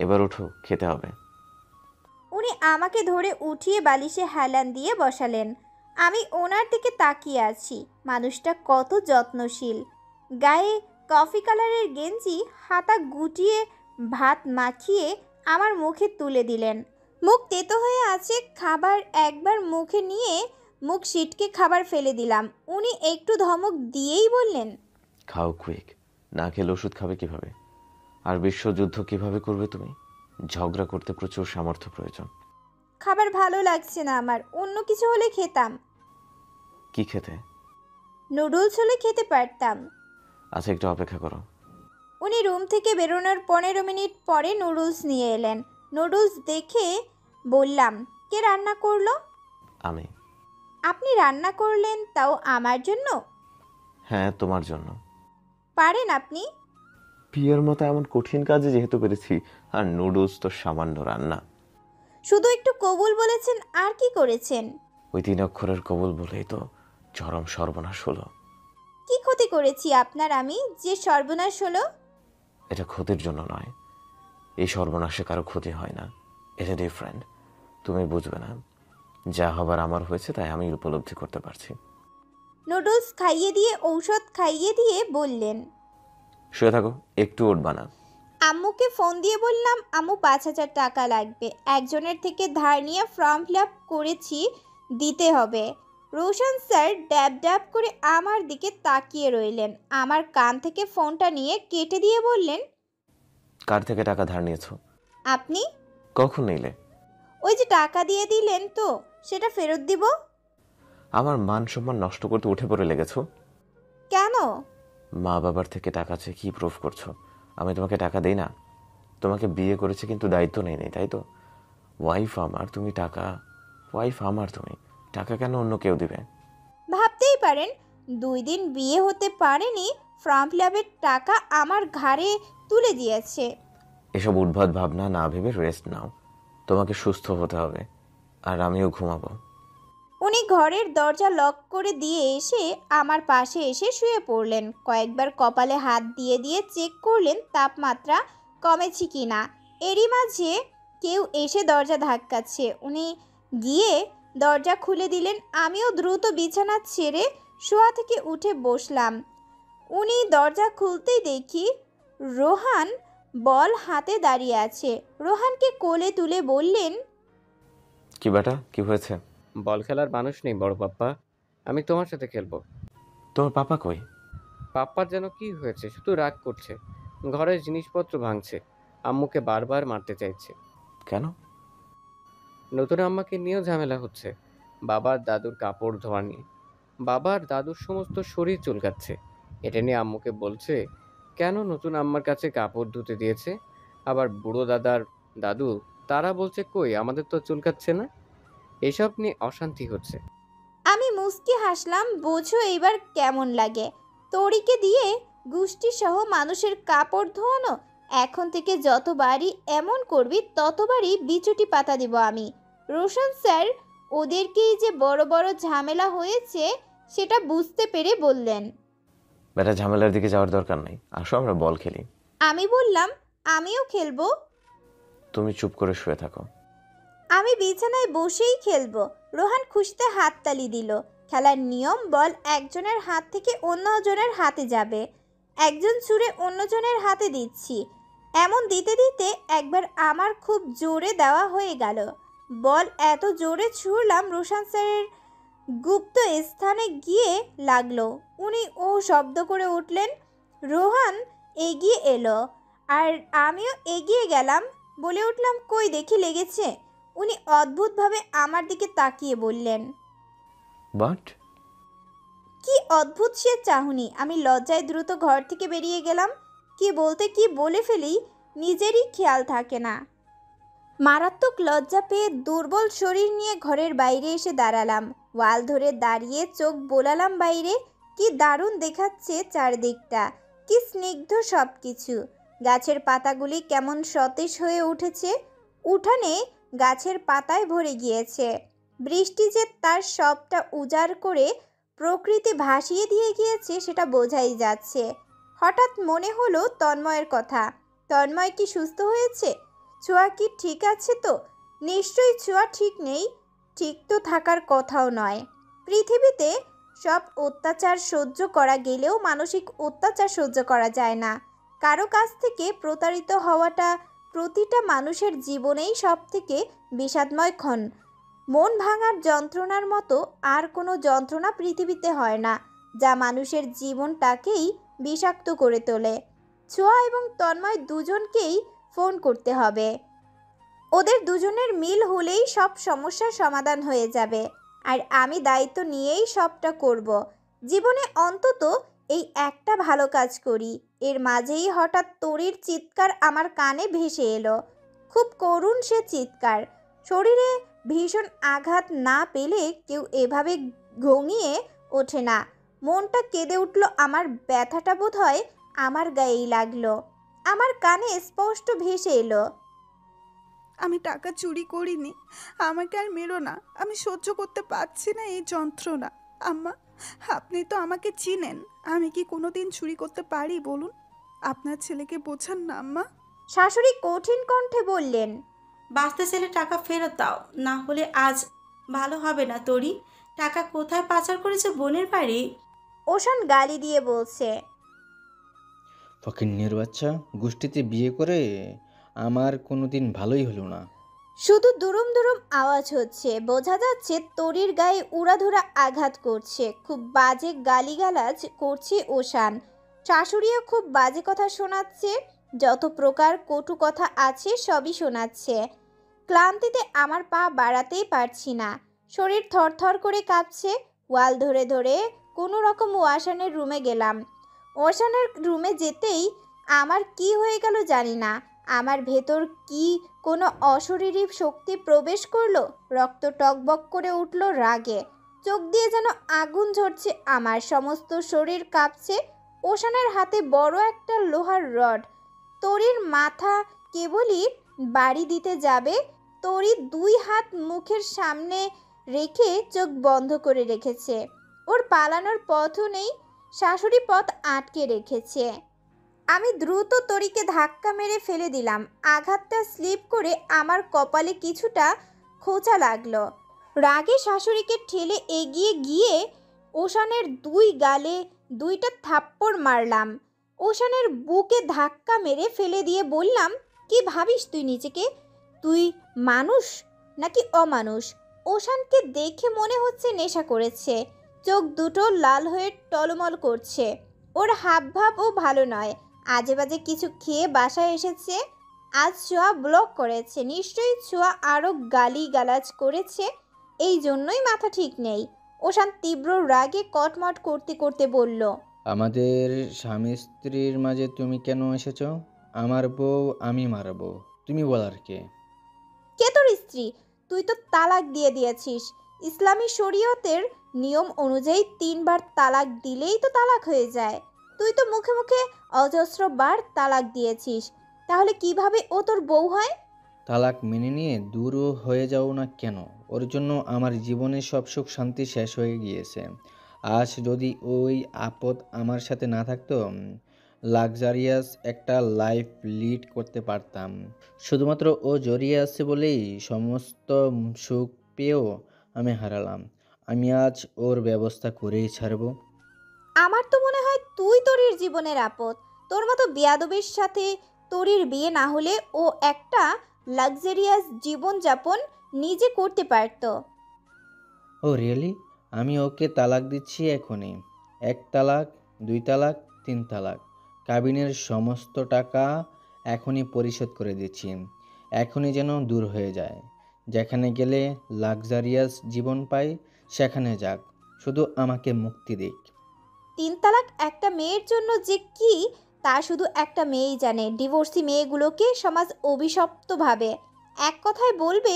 এবার ওঠো, খেতে হবে। উনি আমাকে ধরে উঠিয়ে বালিশে হেলান দিয়ে বসালেন। আমি ওনার দিকে তাকিয়ে আছি। মানুষটা কত যত্নশীল। গায়ে কফি কালারের গেঞ্জি, হাতা গুটিয়ে ভাত মাখিয়ে আমার মুখে তুলে দিলেন। মুখ তেতো হয়ে আছে, খাবার একবার মুখে নিয়ে মুখ সিটকে খাবার ফেলে দিলাম। উনি একটু ধমক দিয়েই বললেন, খাও কুইক, না খেলে ওষুধ খাবে কিভাবে? আর বিশ্বযুদ্ধ কিভাবে করবে তুমি? ঝগড়া করতে প্রচুর সামর্থ্য প্রয়োজন। খাবার ভালো লাগছে না আমার, অন্য কিছু হলে খেতাম। কি খেতে? নুডলস হলে খেতে পারতাম। আচ্ছা, একটু অপেক্ষা করো। উনি রুম থেকে বেরোনোর 15 মিনিট পরে নুডলস নিয়ে এলেন। নুডলস দেখে বললাম, কে রান্না করলো? আমি। আপনি রান্না করলেন, তাও আমার জন্য? হ্যাঁ, তোমার জন্য। পারেন আপনি? বিয়ের মতো এমন কঠিন কাজে যেহেতু পেরেছি, আর নুডলস তো সামান্য রান্না। শুধু একটু কবুল বলেছেন, আর কি করেছেন? ওই 3 অক্ষরের কবুল বলেই তো চরম সর্বনাশ হলো। কি ক্ষতি করেছি আপনার আমি যে সর্বনাশ হলো? এটা ক্ষতির জন্য নয়, এই সর্বনাশে কারো ক্ষতি হয় না, এটা ডিফারেন্ট। তুমি বুঝবে না, যা হবার আমার হয়েছে তাই আমি উপলব্ধি করতে পারছি। নুডলস খাইয়ে দিয়ে ঔষধ খাইয়ে দিয়ে বললেন, শুয়ে থাকো, একটু উঠবা না। আম্মুকে ফোন দিয়ে বললাম আম্মু 5,000 টাকা লাগবে, একজনের থেকে ধার নিয়ে ফর্ম ফিল আপ করেছি, দিতে হবে। রোশন স্যার ড্যাব ড্যাব করে আমার দিকে তাকিয়ে রইলেন, আমার কান থেকে ফোনটা নিয়ে কেটে দিয়ে বললেন, কার থেকে টাকা ধার নিয়েছো? আপনি? কখন নিলে? ওই যে টাকা দিয়ে দিলেন তো, সেটা ফেরত দিব। আমার মান সম্মান নষ্ট করতে উঠে পড়ে লেগেছো? কেন? মা বাবার থেকে টাকা চেয়ে কি প্রুফ করছো? আমি তোমাকে টাকা দেই না? তোমাকে বিয়ে করেছে কিন্তু দায়িত্ব নেই, তাই তো? ওয়াইফ আমার, তুমি টাকা, ওয়াইফ আমার, তুমি টাকা কেন অন্য কেউ দিবে? ভাবতেই পারেন 2 দিন বিয়ে হতে পারেনি, ফর্ম ফিল আপের টাকা আমার ঘাড়ে তুলে দিয়েছে। এসব উদ্ভট ভাবনা না ভেবে রেস্ট নাও, তোমাকে সুস্থ হতে হবে, আর আমিও ঘুমাবো। উনি ঘরের দরজা লক করে দিয়ে এসে আমার পাশে এসে শুয়ে পড়লেন। কয়েকবার কপালে হাত দিয়ে দিয়ে চেক করলেন তাপমাত্রা কমেছে কি না। এরই মাঝে কেউ এসে দরজা ধাক্কাচ্ছে, উনি গিয়ে দরজা খুলে দিলেন। আমিও দ্রুত বিছানা ছেড়ে শোয়া থেকে উঠে বসলাম। উনি দরজা খুলতেই দেখি রোহান বল হাতে দাঁড়িয়ে আছে। রোহানকে কোলে তুলে বললেন, কি বেটা, কি হয়েছে? বল খেলার মানুষ নেই বড় পাপ্পা, আমি তোমার সাথে খেলবো। তোমার পাপা কই? পাপ্পার যেন কি হয়েছে, শুধু রাগ করছে, ঘরের জিনিসপত্র ভাঙছে, আম্মুকে বারবার মারতে চাইছে। কেন? নতুন আম্মাকে নিয়েও ঝামেলা হচ্ছে, বাবার দাদুর কাপড় ধোয়া নিয়ে। বাবার দাদুর সমস্ত শরীর চুলকাচ্ছে, এটা নিয়ে আম্মুকে বলছে কেন নতুন আম্মার কাছে কাপড় ধুতে দিয়েছে। আবার বুড়ো দাদার দাদু তারা বলছে কই আমাদের তো চুলকাচ্ছে না। এসব নিয়ে অশান্তি হচ্ছে। আমি মুচকি হাসলাম, বোঝো এবার কেমন লাগে তরিকে দিয়ে গুষ্টি সহ মানুষের কাপড় ধোয়ানো। এখন থেকে যতবারই এমন করবি ততবারই বিচুটি পাতা দিব আমি। রোশন স্যার ওদেরকেই যে বড় বড় ঝামেলা হয়েছে সেটা বুঝতে পেরে বললেন, বেটা, ঝামেলার দিকে যাওয়ার দরকার নেই, আসো আমরা বল খেলি। আমি বললাম আমিও খেলবো। তুমি চুপ করে শুয়ে থাকো। আমি বিছানায় বসেই খেলবো। রোহান খুশিতে হাততালি দিল। খেলার নিয়ম, বল একজনের হাত থেকে অন্যজনের হাতে যাবে, একজন ছুঁড়ে অন্যজনের হাতে দিচ্ছি। এমন দিতে দিতে একবার আমার খুব জোরে দেওয়া হয়ে গেল। বল এত জোরে ছুঁড়লাম রোশন স্যারের গুপ্ত স্থানে গিয়ে লাগলো। উনি ও শব্দ করে উঠলেন। রোহান এগিয়ে এলো আর আমিও এগিয়ে গেলাম, বলে উঠলাম কই দেখি লেগেছে। উনি অদ্ভুতভাবে আমার দিকে তাকিয়ে বললেন, বাট? কি অদ্ভুত সে চাহনি। আমি লজ্জায় দ্রুত ঘর থেকে বেরিয়ে গেলাম। কি বলতে কি বলে ফেলি, নিজেরই খেয়াল থাকে না। মারাত্মক লজ্জা পেয়ে দুর্বল শরীর নিয়ে ঘরের বাইরে এসে দাঁড়ালাম। ওয়াল ধরে দাঁড়িয়ে চোখ বোলালাম বাইরে। কি দারুণ দেখাচ্ছে চারদিকটা, কি স্নিগ্ধ সব কিছু। গাছের পাতাগুলি কেমন সতেজ হয়ে উঠেছে, উঠানে গাছের পাতায় ভরে গিয়েছে। বৃষ্টি যে তার সবটা উজাড় করে প্রকৃতি ভাসিয়ে দিয়ে গিয়েছে সেটা বোঝাই যাচ্ছে। হঠাৎ মনে হলো তন্ময়ের কথা। তন্ময় কি সুস্থ হয়েছে? ছোঁয়া কি ঠিক আছে তো? নিশ্চয়ই ছোঁয়া ঠিক নেই, ঠিক তো থাকার কথাও নয়। পৃথিবীতে সব অত্যাচার সহ্য করা গেলেও মানসিক অত্যাচার সহ্য করা যায় না। কারো কাছ থেকে প্রতারিত হওয়াটা প্রতিটা মানুষের জীবনেই সব থেকে বিষাদময় ক্ষণ। মন ভাঙার যন্ত্রণার মতো আর কোনো যন্ত্রণা পৃথিবীতে হয় না, যা মানুষের জীবনটাকেই বিষাক্ত করে তোলে। ছোঁয়া এবং তন্ময় দুজনকেই ফোন করতে হবে। ওদের দুজনের মিল হলেই সব সমস্যার সমাধান হয়ে যাবে। আর আমি দায়িত্ব নিয়েই সবটা করব। জীবনে অন্তত এই একটা ভালো কাজ করি। এর মাঝেই হঠাৎ তরির চিৎকার আমার কানে ভেসে এলো। খুব করুণ সে চিৎকার। শরীরে ভীষণ আঘাত না পেলে কেউ এভাবে ঘঙিয়ে ওঠে না। মনটা কেঁদে উঠল আমার। ব্যথাটা বোধ হয় আমার গায়েই লাগলো। আমার কানে স্পষ্ট ভেসে এলো, আমি টাকা চুরি করিনি, আমাকে আর মেরো না, আমি সহ্য করতে পারছি না এই যন্ত্রণা। আম্মা, আপনি তো আমাকে চিনেন, আমি কি কোনোদিন চুরি করতে পারি বলুন? আপনার ছেলেকে বোঝান না আম্মা। শাশুড়ি কঠিন কণ্ঠে বললেন, বাঁচতে ছেলে টাকা ফেরত দাও, না হলে আজ ভালো হবে না। তোরই টাকা কোথায় পাচার করেছে বোনের বাড়ি? ওশান গালি দিয়ে বলছে, ফকিন্নির বাচ্চা, গোষ্ঠীতে বিয়ে করে আমার কোনোদিন ভালোই হলো না। শুধু দুরুম দুরুম আওয়াজ হচ্ছে, বোঝা যাচ্ছে তরির গায়ে উড়াধুরা আঘাত করছে। খুব বাজে গালিগালাজ করছে ওশান। শাশুড়িও খুব বাজে কথা শোনাচ্ছে, যত প্রকার কটু কথা আছে সবই শোনাচ্ছে। ক্লান্তিতে আমার পা বাড়াতেই পারছি না, শরীর থরথর করে কাঁপছে। ওয়াল ধরে ধরে কোনো রকম ওয়াশানের রুমে গেলাম। ওয়াশানের রুমে যেতেই আমার কি হয়ে গেল জানি না, আমার ভেতর কি কোনো অশরীরী শক্তি প্রবেশ করলো। রক্ত টকবক করে উঠল রাগে, চোখ দিয়ে যেন আগুন ঝরছে, আমার সমস্ত শরীর কাঁপছে। ওশানের হাতে বড় একটা লোহার রড। তরির মাথা কেবলই বাড়ি দিতে যাবে, তরি দুই হাত মুখের সামনে রেখে চোখ বন্ধ করে রেখেছে। ওর পালানোর পথও নেই, শাশুড়ি পথ আটকে রেখেছে। আমি দ্রুত তরিকে ধাক্কা মেরে ফেলে দিলাম। আঘাতটা স্লিপ করে আমার কপালে কিছুটা খোঁচা লাগলো। রাগে শাশুড়িকে ঠেলে এগিয়ে গিয়ে ওশানের দুই গালে দুইটা থাপ্পড় মারলাম। ওশানের বুকে ধাক্কা মেরে ফেলে দিয়ে বললাম, কি ভাবিস তুই নিজেকে? তুই মানুষ নাকি অমানুষ? ওশানকে দেখে মনে হচ্ছে নেশা করেছে, চোখ দুটো লাল হয়ে টলমল করছে। ওর হাবভাবও ভালো নয়, আজে বাজে কিছু খেয়ে বাসায় এসেছে। আজ ছোঁয়া ব্লক করেছে, নিশ্চয়ই ছোঁয়া আরও গালিগালাজ করেছে, এই জন্যই মাথা ঠিক নেই। ওশান তীব্র রাগে কটমট করতে করতে বলল, আমাদের স্বামী স্ত্রীর মাঝে তুমি কেন এসেছো? আমার বউ আমি মারবো, তুমি বলার কে? কে তোর স্ত্রী? তুই তো তালাক দিয়ে দিয়েছিস। ইসলামী শরীয়তের নিয়ম অনুযায়ী 3 বার তালাক দিলেই তো তালাক হয়ে যায়। তুই তো মুখে মুখে অজস্র বার তালাক দিয়েছিস, তাহলে কিভাবে ও তোর বউ হয়? তালাক মেনে নিয়ে দূরও হয়ে যাও না কেন? ওর জন্য আমার জীবনের সব সুখ শান্তি শেষ হয়ে গিয়েছে। আজ যদি ওই আপদ আমার সাথে না থাকতো, লাক্সারিয়াস একটা লাইফ লিড করতে পারতাম। শুধুমাত্র ও জড়িয়ে আছে বলেই সমস্ত সুখ পেয়েও আমি হারালাম। আমি আজ ওর ব্যবস্থা করেই ছাড়বো। আমার তো মনে হয় তুই তরির জীবনের আপদ। তোর মতো বেয়াদবের সাথে তরির বিয়ে না হলে ও একটা লাক্সারিয়াস জীবনযাপন নিজে করতে পারতো। ও রিয়েলি? আমি ওকে তালাক দিচ্ছি এখনই। 1 তালাক, 2 তালাক, 3 তালাক। কাবিনের সমস্ত টাকা এখনই পরিশোধ করে দিচ্ছি। এখনই যেন দূর হয়ে যায়। যেখানে গেলে লাক্সারিয়াস জীবন পাই সেখানে যাক, শুধু আমাকে মুক্তি দিক। 3 তালাক একটা মেয়ের জন্য যে কি তা শুধু একটা মেয়েই জানে। ডিভোর্সি মেয়েগুলোকে সমাজ অভিশপ্ত ভাবে। এক কথায় বলবে,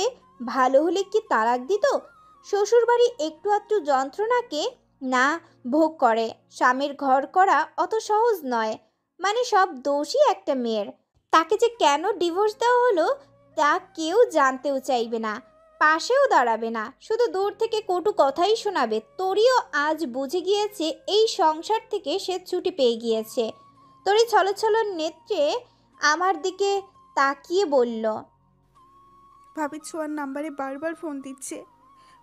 ভালো হলে কি তালাক দিত? শ্বশুরবাড়ি একটু আধটু যন্ত্রণাকে না ভোগ করে। স্বামীর ঘর করা অত সহজ নয়। মানে সব দোষই একটা মেয়ের। তাকে যে কেন ডিভোর্স দেওয়া হলো তা কেউ জানতেও চাইবে না, পাশেও দাঁড়াবে না, শুধু দূর থেকে কটু কথাই শোনাবে। তরিও আজ বুঝে গিয়েছে এই সংসার থেকে সে ছুটি পেয়ে গিয়েছে। তরি ছলছল নেত্রে আমার দিকে তাকিয়ে বলল, ভাবি ছোঁয়ার নাম্বারে বারবার ফোন দিচ্ছে,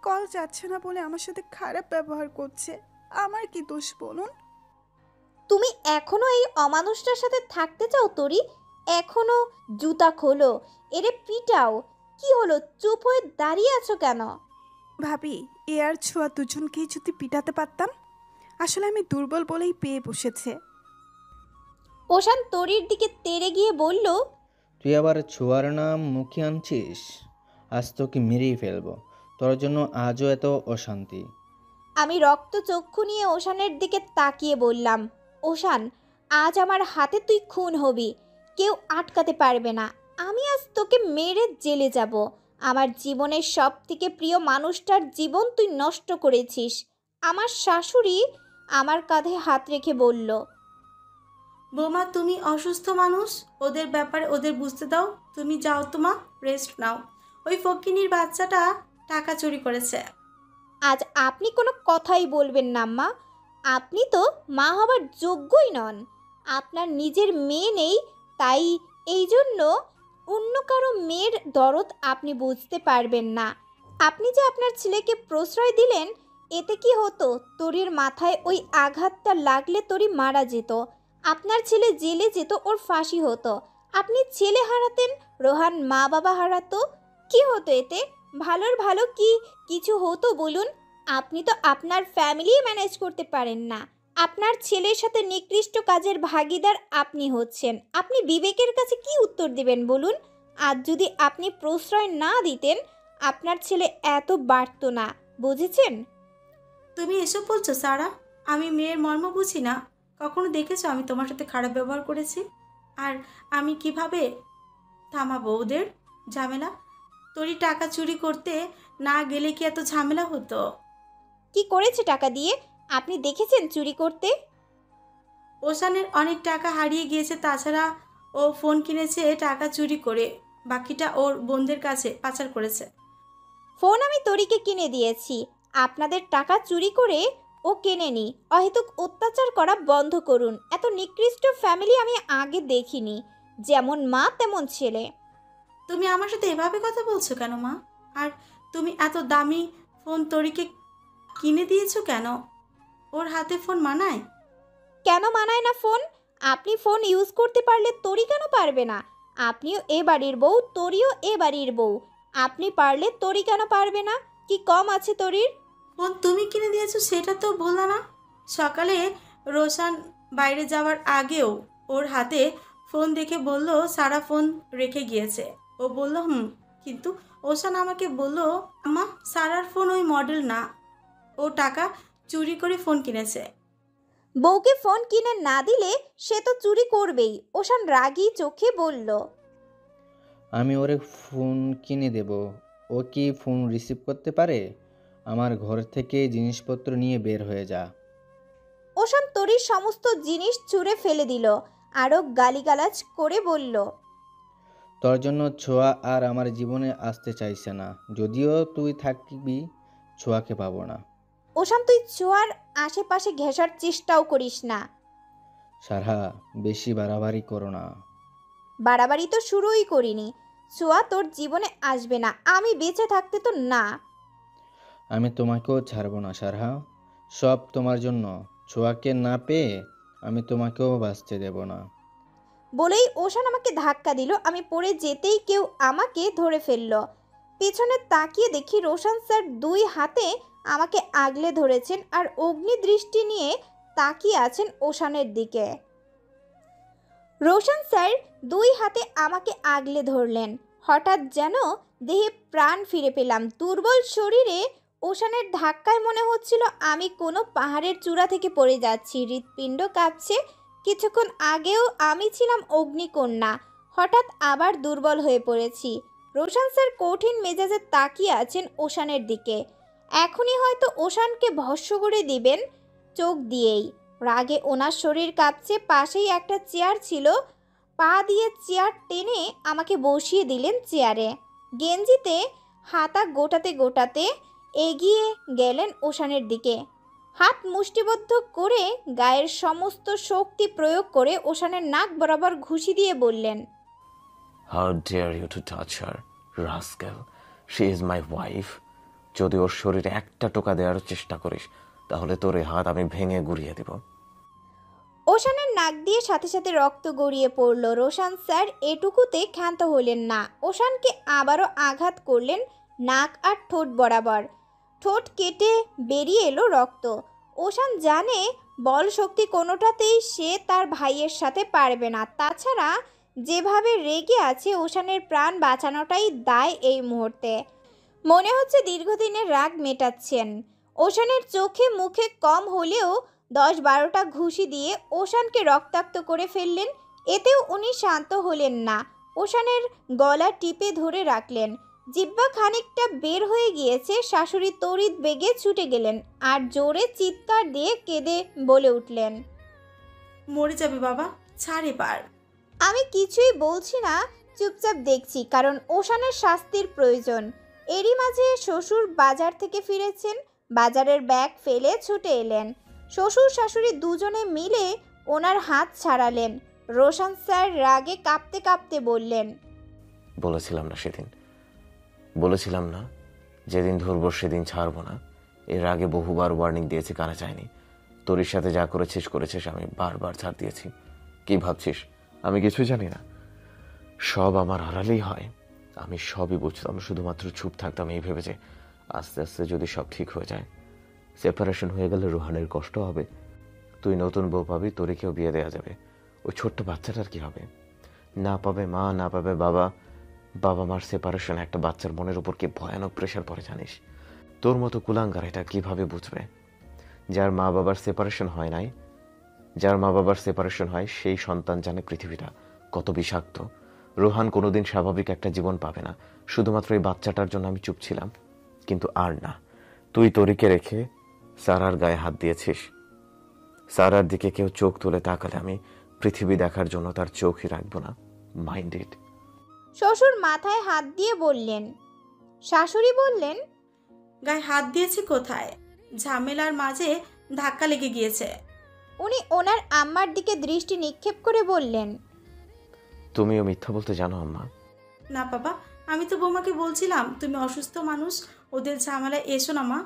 কল যাচ্ছে না বলে আমার সাথে খারাপ ব্যবহার করছে। আমার কি দোষ বলুন? তুমি এখনো এই অমানুষটার সাথে থাকতে চাও তরি? এখনো জুতা খোলো, এরে পিটাও। কি হলো, চুপ হয়ে দাঁড়িয়ে আছো কেন? ভাবি, এ আর ছোঁয়া দুজনকেই যদি পিটাতে পারতাম। আসলে আমি দুর্বল বলেই পেয়ে বসেছে। ওশান তরির দিকে তেড়ে গিয়ে বলল, তুই আবার ছোঁয়ার নাম মুখে আনছিস? আজ তোকে মেরেই ফেলবো। তোর জন্য আজও এত অশান্তি। আমি রক্ত চক্ষু নিয়ে ওশানের দিকে তাকিয়ে বললাম, ওশান, আজ আমার হাতে তুই খুন হবি, কেউ আটকাতে পারবে না। আমি আজ তোকে মেরে জেলে যাব। আমার জীবনের সব থেকে প্রিয় মানুষটার জীবন তুই নষ্ট করেছিস। আমার শাশুড়ি আমার কাঁধে হাত রেখে বলল, বৌমা তুমি অসুস্থ মানুষ, ওদের ব্যাপারে ওদের বুঝতে দাও। তুমি যাও, তোমা রেস্ট নাও। ওই ফকিনীর বাচ্চাটা টাকা চুরি করেছে। আজ আপনি কোনো কথাই বলবেন না মা। আপনি তো মা হবার যোগ্যই নন। আপনার নিজের মেয়ে নেই, তাই এই জন্য অন্য কারো মেয়ের দরদ আপনি বুঝতে পারবেন না। আপনি যে আপনার ছেলেকে প্রশ্রয় দিলেন, এতে কি হতো? তরির মাথায় ওই আঘাতটা লাগলে তরি মারা যেত, আপনার ছেলে জেলে যেত, ওর ফাঁসি হতো। আপনি ছেলে হারাতেন, রোহান মা বাবা হারাতো। কি হতো এতে? ভালোর ভালো কি কিছু হতো বলুন? আপনি তো আপনার ফ্যামিলি ম্যানেজ করতে পারেন না। আপনার ছেলের সাথে নিকৃষ্ট কাজের ভাগিদার আপনি হচ্ছেন। আপনি বিবেকের কাছে কি উত্তর দিবেন বলুন? আজ যদি আপনি প্রশ্রয় না দিতেন, আপনার ছেলে এত বাড়তো না, বুঝেছেন? তুমি এসব বলছো সারা? আমি মেয়ের মর্ম বুঝি না? কখনো দেখেছো আমি তোমার সাথে খারাপ ব্যবহার করেছি? আর আমি কিভাবে থামাবো ওদের ঝামেলা? তোরই টাকা চুরি করতে না গেলে কি এত ঝামেলা হতো? কি করেছে টাকা দিয়ে? আপনি দেখেছেন চুরি করতে? ওশানের অনেক টাকা হারিয়ে গিয়েছে, তাছাড়া ও ফোন কিনেছে টাকা চুরি করে, বাকিটা ওর বোনদের কাছে পাচার করেছে। ফোন আমি তরিকে কিনে দিয়েছি, আপনাদের টাকা চুরি করে ও কেনেনি। অহেতুক অত্যাচার করা বন্ধ করুন। এত নিকৃষ্ট ফ্যামিলি আমি আগে দেখিনি। যেমন মা তেমন ছেলে। তুমি আমার সাথে এভাবে কথা বলছো কেন মা? আর তুমি এত দামি ফোন তরিকে কিনে দিয়েছো কেন? ওর হাতে ফোন মানায়? কেন মানায় না ফোন? আপনি ফোন ইউজ করতে পারলে তরি কেন পারবে না? আপনিও এ বাড়ির বউ, তরিও এ বাড়ির বউ। আপনি পারলে তরি কেন পারবে না? কি কম আছে তরির? ফোন তুমি কিনে দিয়েছো সেটা তো বললা না। সকালে রোশান বাইরে যাওয়ার আগেও ওর হাতে ফোন দেখে বলল সারা ফোন রেখে গিয়েছে। ও বলল কিন্তু ওশান আমাকে বলল আম্মা সারার ফোন ওই মডেল না, ও টাকা চুরি করে ফোন কিনেছে। বউকে ফোন কিনে না দিলে সে তো চুরি করবেই। ওশান রাগী চোখে বলল, আমি ওরে ফোন কিনে দেব। ও কি ফোন রিসিভ করতে পারে? আমার ঘর থেকে জিনিসপত্র নিয়ে বের হয়ে যা। ওশান তরির সমস্ত জিনিস ছুঁড়ে ফেলে দিল। আরও গালিগালাজ করে বলল, তোর জন্য ছোঁয়া আর আমার জীবনে আসতে চাইছে না। যদিও তুই থাকবি, ছোঁয়াকে পাবো না। ওশান তুই ছোঁয়ার আশেপাশে ঘেঁষার চেষ্টাও করিস না। সারা, বেশি বাড়াবাড়ি করো না। বাড়াবাড়ি তো শুরুই করিনি। ছোঁয়া তোর জীবনে আসবে না, আমি বেঁচে থাকতে তো না। আমি তোমাকেও ছাড়বো না সারহা, সব তোমার জন্য। ছোঁয়াকে না পেয়ে আমি তোমাকেও বাঁচতে দেব না। বলেই ওশান আমাকে ধাক্কা দিল। আমি পড়ে যেতেই কেউ আমাকে ধরে ফেলল। পেছনে তাকিয়ে দেখি রোশান স্যার দুই হাতে আমাকে আগলে ধরেছেন আর অগ্নি দৃষ্টি নিয়ে তাকিয়ে আছেন ওশানের দিকে। রোশান স্যার দুই হাতে আমাকে আগলে ধরলেন। হঠাৎ যেন দেহে প্রাণ ফিরে পেলাম। দুর্বল শরীরে ওশানের ধাক্কায় মনে হচ্ছিল আমি কোনো পাহাড়ের চূড়া থেকে পড়ে যাচ্ছি। হৃৎপিণ্ড কাঁপছে। কিছুক্ষণ আগেও আমি ছিলাম অগ্নিকন্যা, হঠাৎ আবার দুর্বল হয়ে পড়েছি। রোশান স্যার কঠিন মেজাজে তাকিয়ে আছেন ওশানের দিকে। এখনই হয়তো ওশানকে ভস্ম করে দিবেন চোখ দিয়েই। রাগে ওনার শরীর কাঁপছে। পাশেই একটা চেয়ার ছিল, পা দিয়ে চেয়ার টেনে আমাকে বসিয়ে দিলেন চেয়ারে। গেঞ্জিতে হাতা গোটাতে গোটাতে এগিয়ে গেলেন ওশানের দিকে। হাত মুষ্টিবদ্ধ করে গায়ের সমস্ত শক্তি প্রয়োগ করে ওশানের নাক বরাবর ঘুষি দিয়ে বললেন, How dare you to touch her, rascal? She is my wife. যদি ওর শরীরে একটা টোকা দেওয়ার চেষ্টা করিস, তাহলে তোর এই হাত আমি ভেঙে গুড়িয়ে দেব। ওশানের নাক দিয়ে সাথে সাথে রক্ত গড়িয়ে পড়ল। রোশান স্যার এটুকুতে ক্ষান্ত হলেন না। ওশানকে আবারও আঘাত করলেন নাক আর ঠোঁট বরাবর। ঠোঁট কেটে বেরিয়ে এলো রক্ত। ওশান জানে বল শক্তি কোনোটাতেই সে তার ভাইয়ের সাথে পারবে না। তাছাড়া যেভাবে রেগে আছে, ওশানের প্রাণ বাঁচানোটাই দায় এই মুহূর্তে। মনে হচ্ছে দীর্ঘদিনের রাগ মেটাচ্ছেন। ওশানের চোখে মুখে কম হলেও 10-12টা ঘুষি দিয়ে ওশানকে রক্তাক্ত করে ফেললেন। এতেও উনি শান্ত হলেন না। ওশানের গলা টিপে ধরে রাখলেন। জিহ্বা খানিকটা বের হয়ে গিয়েছে। শাশুড়ি তড়িৎ বেগে ছুটে গেলেন আর জোরে চিৎকার দিয়ে কেঁদে বলে উঠলেন, মরে যাবে বাবা, ছাড় এবার। আমি কিছুই বলছি না, চুপচাপ দেখছি, কারণ ওশানের শাস্তির প্রয়োজন। এরই মাঝে শ্বশুর বাজার থেকে ফিরেছেন। বাজারের ব্যাগ ফেলে ছুটে এলেন। শ্বশুর শাশুড়ি দুজনে মিলে ওনার হাত ছাড়ালেন। রোশন স্যার রাগে কাঁপতে কাঁপতে বললেন, বলেছিলাম না সেদিন, বলেছিলাম না যেদিন ধরবো সেদিন ছাড়বো না। এর আগে বহুবার ওয়ার্নিং দিয়েছি, কানে চাইনি। তোর সাথে যা করেছিস আমি বারবার ছাড় দিয়েছি। কি ভাবছিস আমি কিছুই জানি না? সব আমার আড়ালেই হয়। আমি সবই বুঝতাম, শুধুমাত্র চুপ থাকতাম এই ভেবে যে আস্তে আস্তে যদি সব ঠিক হয়ে যায়, সেপারেশন হয়ে গেলে রোহানের কষ্ট হবে, তুই নতুন বউ পাবি, তোরিকেও বিয়ে দেওয়া যাবে। ওই ছোট্ট বাচ্চাটার কি হবে? না পাবে মা, না পাবে বাবা। বাবা মার সেপারেশন একটা বাচ্চার মনের উপর কি ভয়ানক প্রেশার পড়ে জানিস? তোর মতো কুলাঙ্গার এটা কিভাবে বুঝবে? যার মা বাবার সেপারেশন হয় নাই, যার মা বাবার সেপারেশন হয়, সেই সন্তান জানে পৃথিবীটা কত বিষাক্ত। রোহান কোনোদিন স্বাভাবিক একটা জীবন পাবে না। শুধুমাত্র এই বাচ্চাটার জন্য আমি চুপ ছিলাম, কিন্তু আর না। তুই তরিকে রেখে সারার গায়ে হাত দিয়েছিস। সারার দিকে কেউ চোখ তুলে তাকালে আমি পৃথিবী দেখার জন্য তার চোখই রাখবো না। মাইন্ডেড। শ্বশুর মাথায় হাত দিয়ে বললেন। শাশুড়ি বললেন, গায়ে হাত দিয়েছে কোথায়? ঝামেলার মাঝে ধাক্কা লেগে গিয়েছে। উনি ওনার আম্মার দিকে দৃষ্টি নিক্ষেপ করে বললেন, তুমিও মিথ্যা বলতে জানো আম্মা? না বাবা, আমি তো বৌমাকে বলছিলাম তুমি অসুস্থ মানুষ, ওদের ঝামেলায় এসো না মা।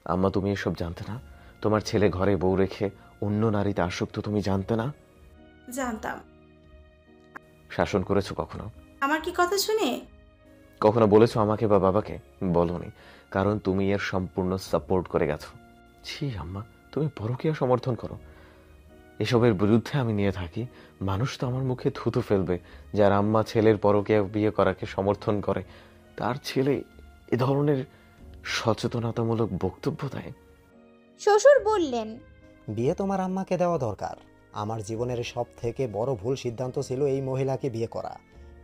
আম্মা তুমি এসব জানতে না? তোমার ছেলে ঘরে বউ রেখে অন্য নারীতে আসক্ত, তুমি জানতে না? জানতাম। শাসন করেছো কখনো? আমার কি কথা শুনে? কখনো বলেছো আমাকে বা বাবাকে? বলনি, কারণ তুমি এর সম্পূর্ণ সাপোর্ট করে গেছো। ছি আম্মা, তুমি পরকীয়া সমর্থন করো। এসবের বিরুদ্ধে আমি নিয়ে থাকি। মানুষ তো আমার মুখে থুতু ফেলবে। যার আম্মা ছেলের পরকীয়া বিয়ে করাকে সমর্থন করে, তার ছেলে এ ধরনের সচেতনতামূলক বক্তব্য দেয়। শ্বশুর বললেন, বিয়ে তোমার আম্মাকে দেওয়া দরকার। আমার জীবনের সব থেকে বড় ভুল সিদ্ধান্ত ছিল এই মহিলাকে বিয়ে করা।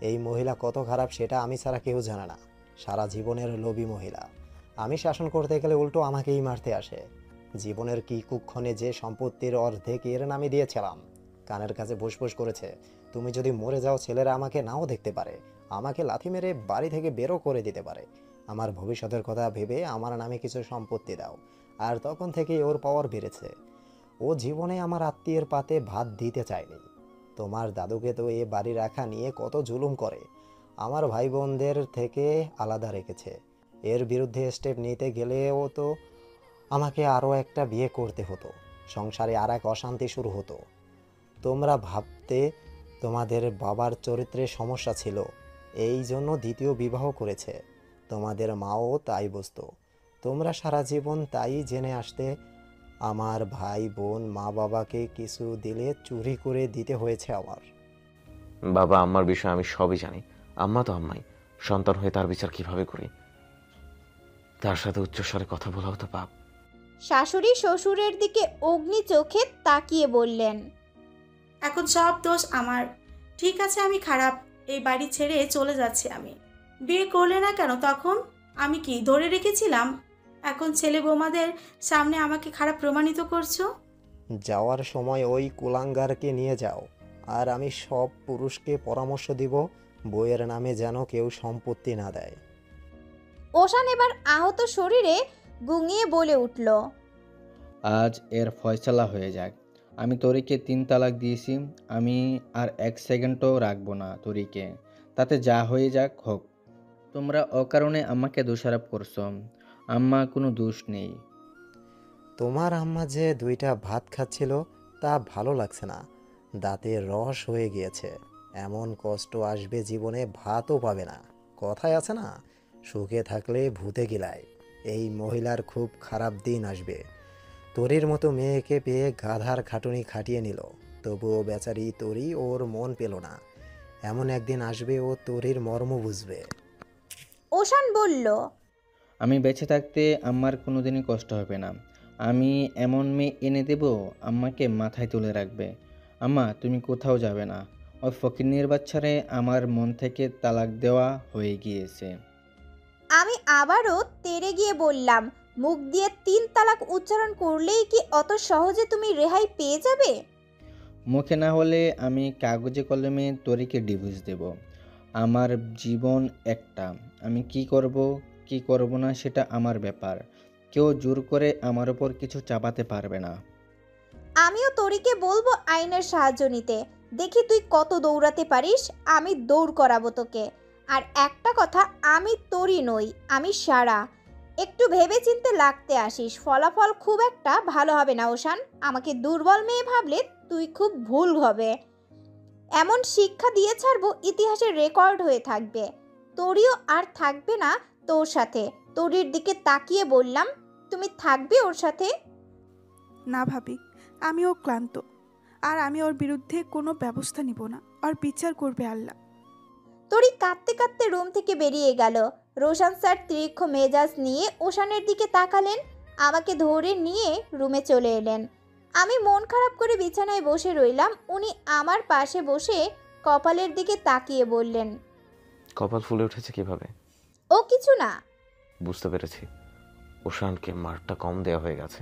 এই মহিলা কত খারাপ সেটা আমি ছাড়া কেউ জানে না। সারা জীবনের লোভী মহিলা। আমি শাসন করতে গেলে উল্টো আমাকেই মারতে আসে। জীবনের কি কুক্ষণে যে সম্পত্তির অর্ধেক এর নামে দিয়েছিলাম। কানের কাছে ফুসফুস করেছে, তুমি যদি মরে যাও ছেলেরা আমাকে নাও দেখতে পারে, আমাকে লাথি মেরে বাড়ি থেকে বেরো করে দিতে পারে। আমার ভবিষ্যতের কথা ভেবে আমার নামে কিছু সম্পত্তি দাও। আর তখন থেকেই ওর পাওয়ার বেড়েছে। ও জীবনে আমার আত্মীয়ের পাতে ভাত দিতে চায়নি। তোমার দাদুকে তো এ বাড়ি রাখা নিয়ে কত জুলুম করে। আমার ভাই বোনদের থেকে আলাদা রেখেছে। এর বিরুদ্ধে স্টেপ নিতে গেলেও তো আমাকে আরও একটা বিয়ে করতে হতো। সংসারে আর এক অশান্তি শুরু হতো। তোমরা ভাবতে তোমাদের বাবার চরিত্রে সমস্যা ছিল, এই জন্য দ্বিতীয় বিবাহ করেছে। তোমাদের মাও তাই বুঝতো। তোমরা সারা জীবন তাই জেনে আসতে। আমার ভাই বোন মা বাবাকে কিছু দিলে চুরি করে দিতে হয়েছে আমার। বাবা আম্মার বিষয়ে আমি সবই জানি। আম্মা তো আম্মাই, সন্তান হয়ে তার বিচার কিভাবে করি? তার সাথে উচ্চস্বরে কথা বলাও তো পাপ। শাশুড়ি শ্বশুরের দিকে অগ্নি চোখে তাকিয়ে বললেন, এখন সব দোষ আমার। ঠিক আছে আমি খারাপ, এই বাড়ি ছেড়ে চলে যাচ্ছি আমি। বিয়ে করলে না কেন তখন? আমি কি ধরে রেখেছিলাম? এখন ছেলে বৌমাদের সামনে আমাকে খারাপ প্রমাণিত করছো। যাওয়ার সময় ওই কুলাঙ্গারকে নিয়ে যাও। আর আমি সব পুরুষকে পরামর্শ দিব, বইয়ের নামে যেন কেউ সম্পত্তি না দেয়। ওশান এবার আহত শরীরে গুঙিয়ে বলে উঠল, আজ এর ফয়সালা হয়ে যাক। আমি তরিকে 3 তালাক দিয়েছি। আমি আর 1 সেকেন্ডও রাখবো না তরিকে। তাতে যা হয়ে যাক হোক। তোমরা অকারণে আমাকে দোষারোপ করছো। আম্মা কোনো দোষ নেই। তোমার আম্মা যে 2টা ভাত খাচ্ছিল তা ভালো লাগছে না, দাঁতে রস হয়ে গিয়েছে। এমন কষ্ট আসবে জীবনে ভাতও পাবে না। কথায় আছে না, সুখে থাকলে ভূতে গিলায়। এই মহিলার খুব খারাপ দিন আসবে। তরির মতো মেয়েকে পেয়ে গাধার খাটুনি খাটিয়ে নিল, তবুও বেচারি তরি ওর মন পেল না। এমন একদিন আসবে ও তরির মর্ম বুঝবে। ওশান বলল, আমি বেঁচে থাকতে আম্মার কোনোদিনই কষ্ট হবে না। আমি এমন মেয়ে এনে দেব আম্মাকে মাথায় তুলে রাখবে। আম্মা তুমি কোথাও যাবে না। ওই ফকিন্নির বাচ্চারে আমার মন থেকে তালাক দেওয়া হয়ে গিয়েছে। আমি আবারও তেড়ে গিয়ে বললাম, মুখ দিয়ে 3 তালাক উচ্চারণ করলেই কি অত সহজে তুমি রেহাই পেয়ে যাবে? মুখে না হলে আমি কাগজে কলমে তরিকে ডিভোর্স দেব। আমার জীবন একটা, আমি কি করব না সেটা আমার ব্যাপার। কেউ জোর করে আমার ওপর কিছু চাপাতে পারবে না। আমিও তরিকে বলবো আইনের সাহায্য নিতে। দেখি তুই কত দৌড়াতে পারিস, আমি দৌড় করাবো তোকে। আর একটা কথা, আমি তোরই নই, আমি সারা। একটু ভেবেচিন্তে লাগতে আসিস, ফলাফল খুব একটা ভালো হবে না ওশান। আমাকে দুর্বল মেয়ে ভাবলে তুই খুব ভুল হবে। এমন শিক্ষা দিয়ে ছাড়বো, ইতিহাসের রেকর্ড হয়ে থাকবে। তোরিও আর থাকবে না তোর সাথে। তোরির দিকে তাকিয়ে বললাম, তুমি থাকবে ওর সাথে? না ভাবি, আমিও ক্লান্ত, আর আমি ওর বিরুদ্ধে কোনো ব্যবস্থা নিব না। আর বিচার করবে আল্লাহ। তরি কাঁদতে কাঁদতে রুম থেকে বেরিয়ে গেল। রোশান স্যার তীক্ষ্ণ মেজাজ নিয়ে ওশানের দিকে তাকালেন, আমাকে ধরে নিয়ে রুমে চলে এলেন। আমি মন খারাপ করে বিছানায় বসে রইলাম। উনি আমার পাশে বসে কপালের দিকে তাকিয়ে বললেন, কপাল ফুলে উঠেছে কিভাবে? ও কিছু না। বুঝতে পেরেছি, ওশানকে মারটা কম দেওয়া হয়ে গেছে।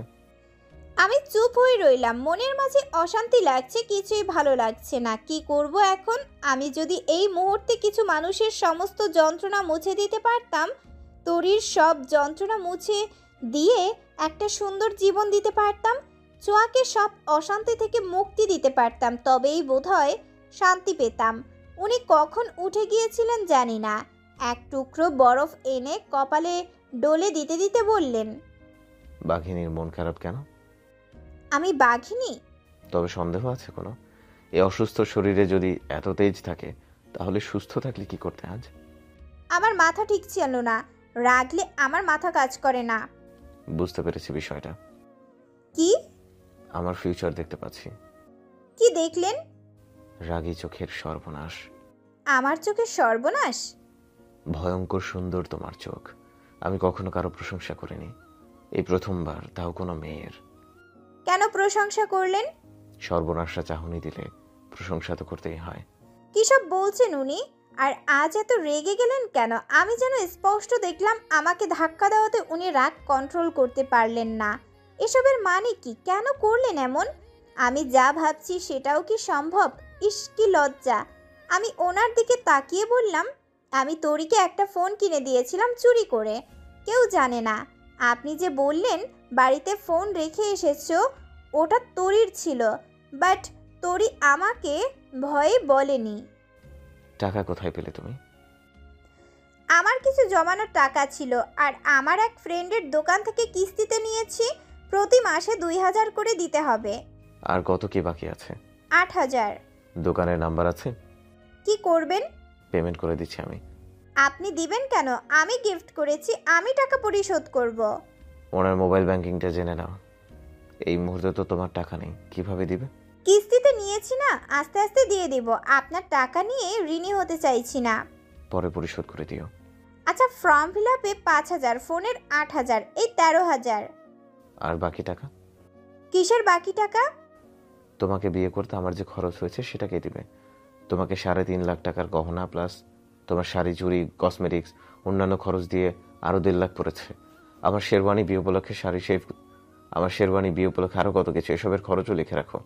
আমি চুপ হয়ে রইলাম। মনের মাঝে অশান্তি লাগছে, কিছুই ভালো লাগছে না। কি করব এখন? আমি যদি এই মুহূর্তে কিছু মানুষের সমস্ত যন্ত্রণা মুছে দিতে পারতাম, তরির সব যন্ত্রণা মুছে দিয়ে একটা সুন্দর জীবন দিতে পারতাম, ছোঁয়াকে সব অশান্তি থেকে মুক্তি দিতে পারতাম, তবেই বোধহয় শান্তি পেতাম। উনি কখন উঠে গিয়েছিলেন জানি না। এক টুকরো বরফ এনে কপালে ডলে দিতে দিতে বললেন, বাঘিনীর মন খারাপ কেন? আমি বাঘিনী? তবে সন্দেহ আছে কোনো? এই অসুস্থ শরীরে যদি এত তেজ থাকে, তাহলে সুস্থ থাকলে কি করতে আজ? আমার মাথা ঠিক ছিল না। রাগলে আমার মাথা কাজ করে না। বুঝতে পেরেছি বিষয়টা। কি? আমার ফিউচার দেখতে পাচ্ছি। কি দেখলেন? রাগী চোখের সর্বনাশ। আমার চোখের সর্বনাশ? ভয়ঙ্কর সুন্দর তোমার চোখ। আমি কখনো কারো প্রশংসা করিনি, এই প্রথমবার, তাও কোনো মেয়ের। কেন প্রশংসা করলেন? সর্বনাশা চাহনি দিলে প্রশংসা তো করতেই হয়। কি সব বলছেন উনি? আর আজ এত রেগে গেলেন কেন? আমি যেন স্পষ্ট দেখলাম আমাকে ধাক্কা দেওয়াতে উনি রাগ কন্ট্রোল করতে পারলেন না। এসবের মানে কি? কেন করলেন এমন? আমি যা ভাবছি সেটাও কি সম্ভব? ইস, কি লজ্জা! আমি ওনার দিকে তাকিয়ে বললাম, আমি তরিকে একটা ফোন কিনে দিয়েছিলাম চুরি করে। কেউ জানে না। আপনি যে বললেন বাড়িতে ফোন রেখে এসেছো, ওটা তরির ছিল, বাট তরি আমাকে ভয়ে বলেনি। টাকা কোথায় পেলে তুমি? আমার কিছু জমানোর টাকা ছিল, আর আমার এক ফ্রেন্ডের দোকান থেকে কিস্তিতে নিয়েছি। প্রতি মাসে 2000 করে দিতে হবে। আর কত কি বাকি আছে? 8000। দোকানের নাম্বার আছে? কি করবেন? পেমেন্ট করে দিচ্ছি আমি। আপনি দিবেন কেন? আমি গিফট করেছি, আমি টাকা পরিশোধ করব। ওনার মোবাইল ব্যাংকিংটা জেনে নাও। এই মুহূর্তে তো তোমার টাকা নেই, কিভাবে দিবে? কিস্তিতে নিয়েছি না, আস্তে আস্তে দিয়ে দেব। আপনার টাকা নিয়ে ঋণী হতে চাইছি না। পরে পরিশোধ করে দিও। আচ্ছা, ফর্ম ফিল আপে 5000, ফোনের 8000, এই 13000। আর বাকি টাকা? কিসের বাকি টাকা? তোমাকে বিয়ে করতে আমার যে খরচ হয়েছে সেটা কে দিবে? তোমাকে 3.5 লাখ টাকার গহনা প্লাস তোমার শাড়ি, চুড়ি, কসমেটিক্স, অন্যান্য খরচ দিয়ে আরও 1.5 লাখ পড়েছে। আমার শেরওয়ানি বিয়ে উপলক্ষে শাড়ি, আমার শেরওয়ানি বিয়ে উপলক্ষে আরও কত কিছু, এসবের খরচও লিখে রাখো।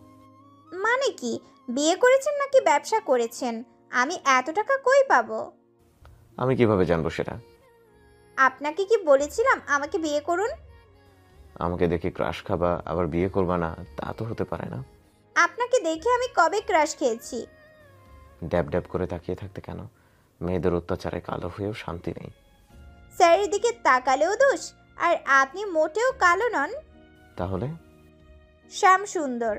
মানে কি? বিয়ে করেছেন নাকি ব্যবসা করেছেন? আমি এত টাকা কই পাবো? আমি কিভাবে জানবো সেটা? আপনাকে কি বলেছিলাম আমাকে বিয়ে করুন? আমাকে দেখে ক্রাশ খাবা আবার বিয়ে করবা না, তা তো হতে পারে না। আপনাকে দেখে আমি কবে ক্রাশ খেয়েছি? ড্যাব ড্যাব করে তাকিয়ে থাকতে কেন? মেয়েদের অত্যাচারে কালো হয়েও শান্তি নেই। স্যারের দিকে তাকালেও দোষ, আর আপনি মোটেও কালো নন। তাহলে? শ্যাম সুন্দর।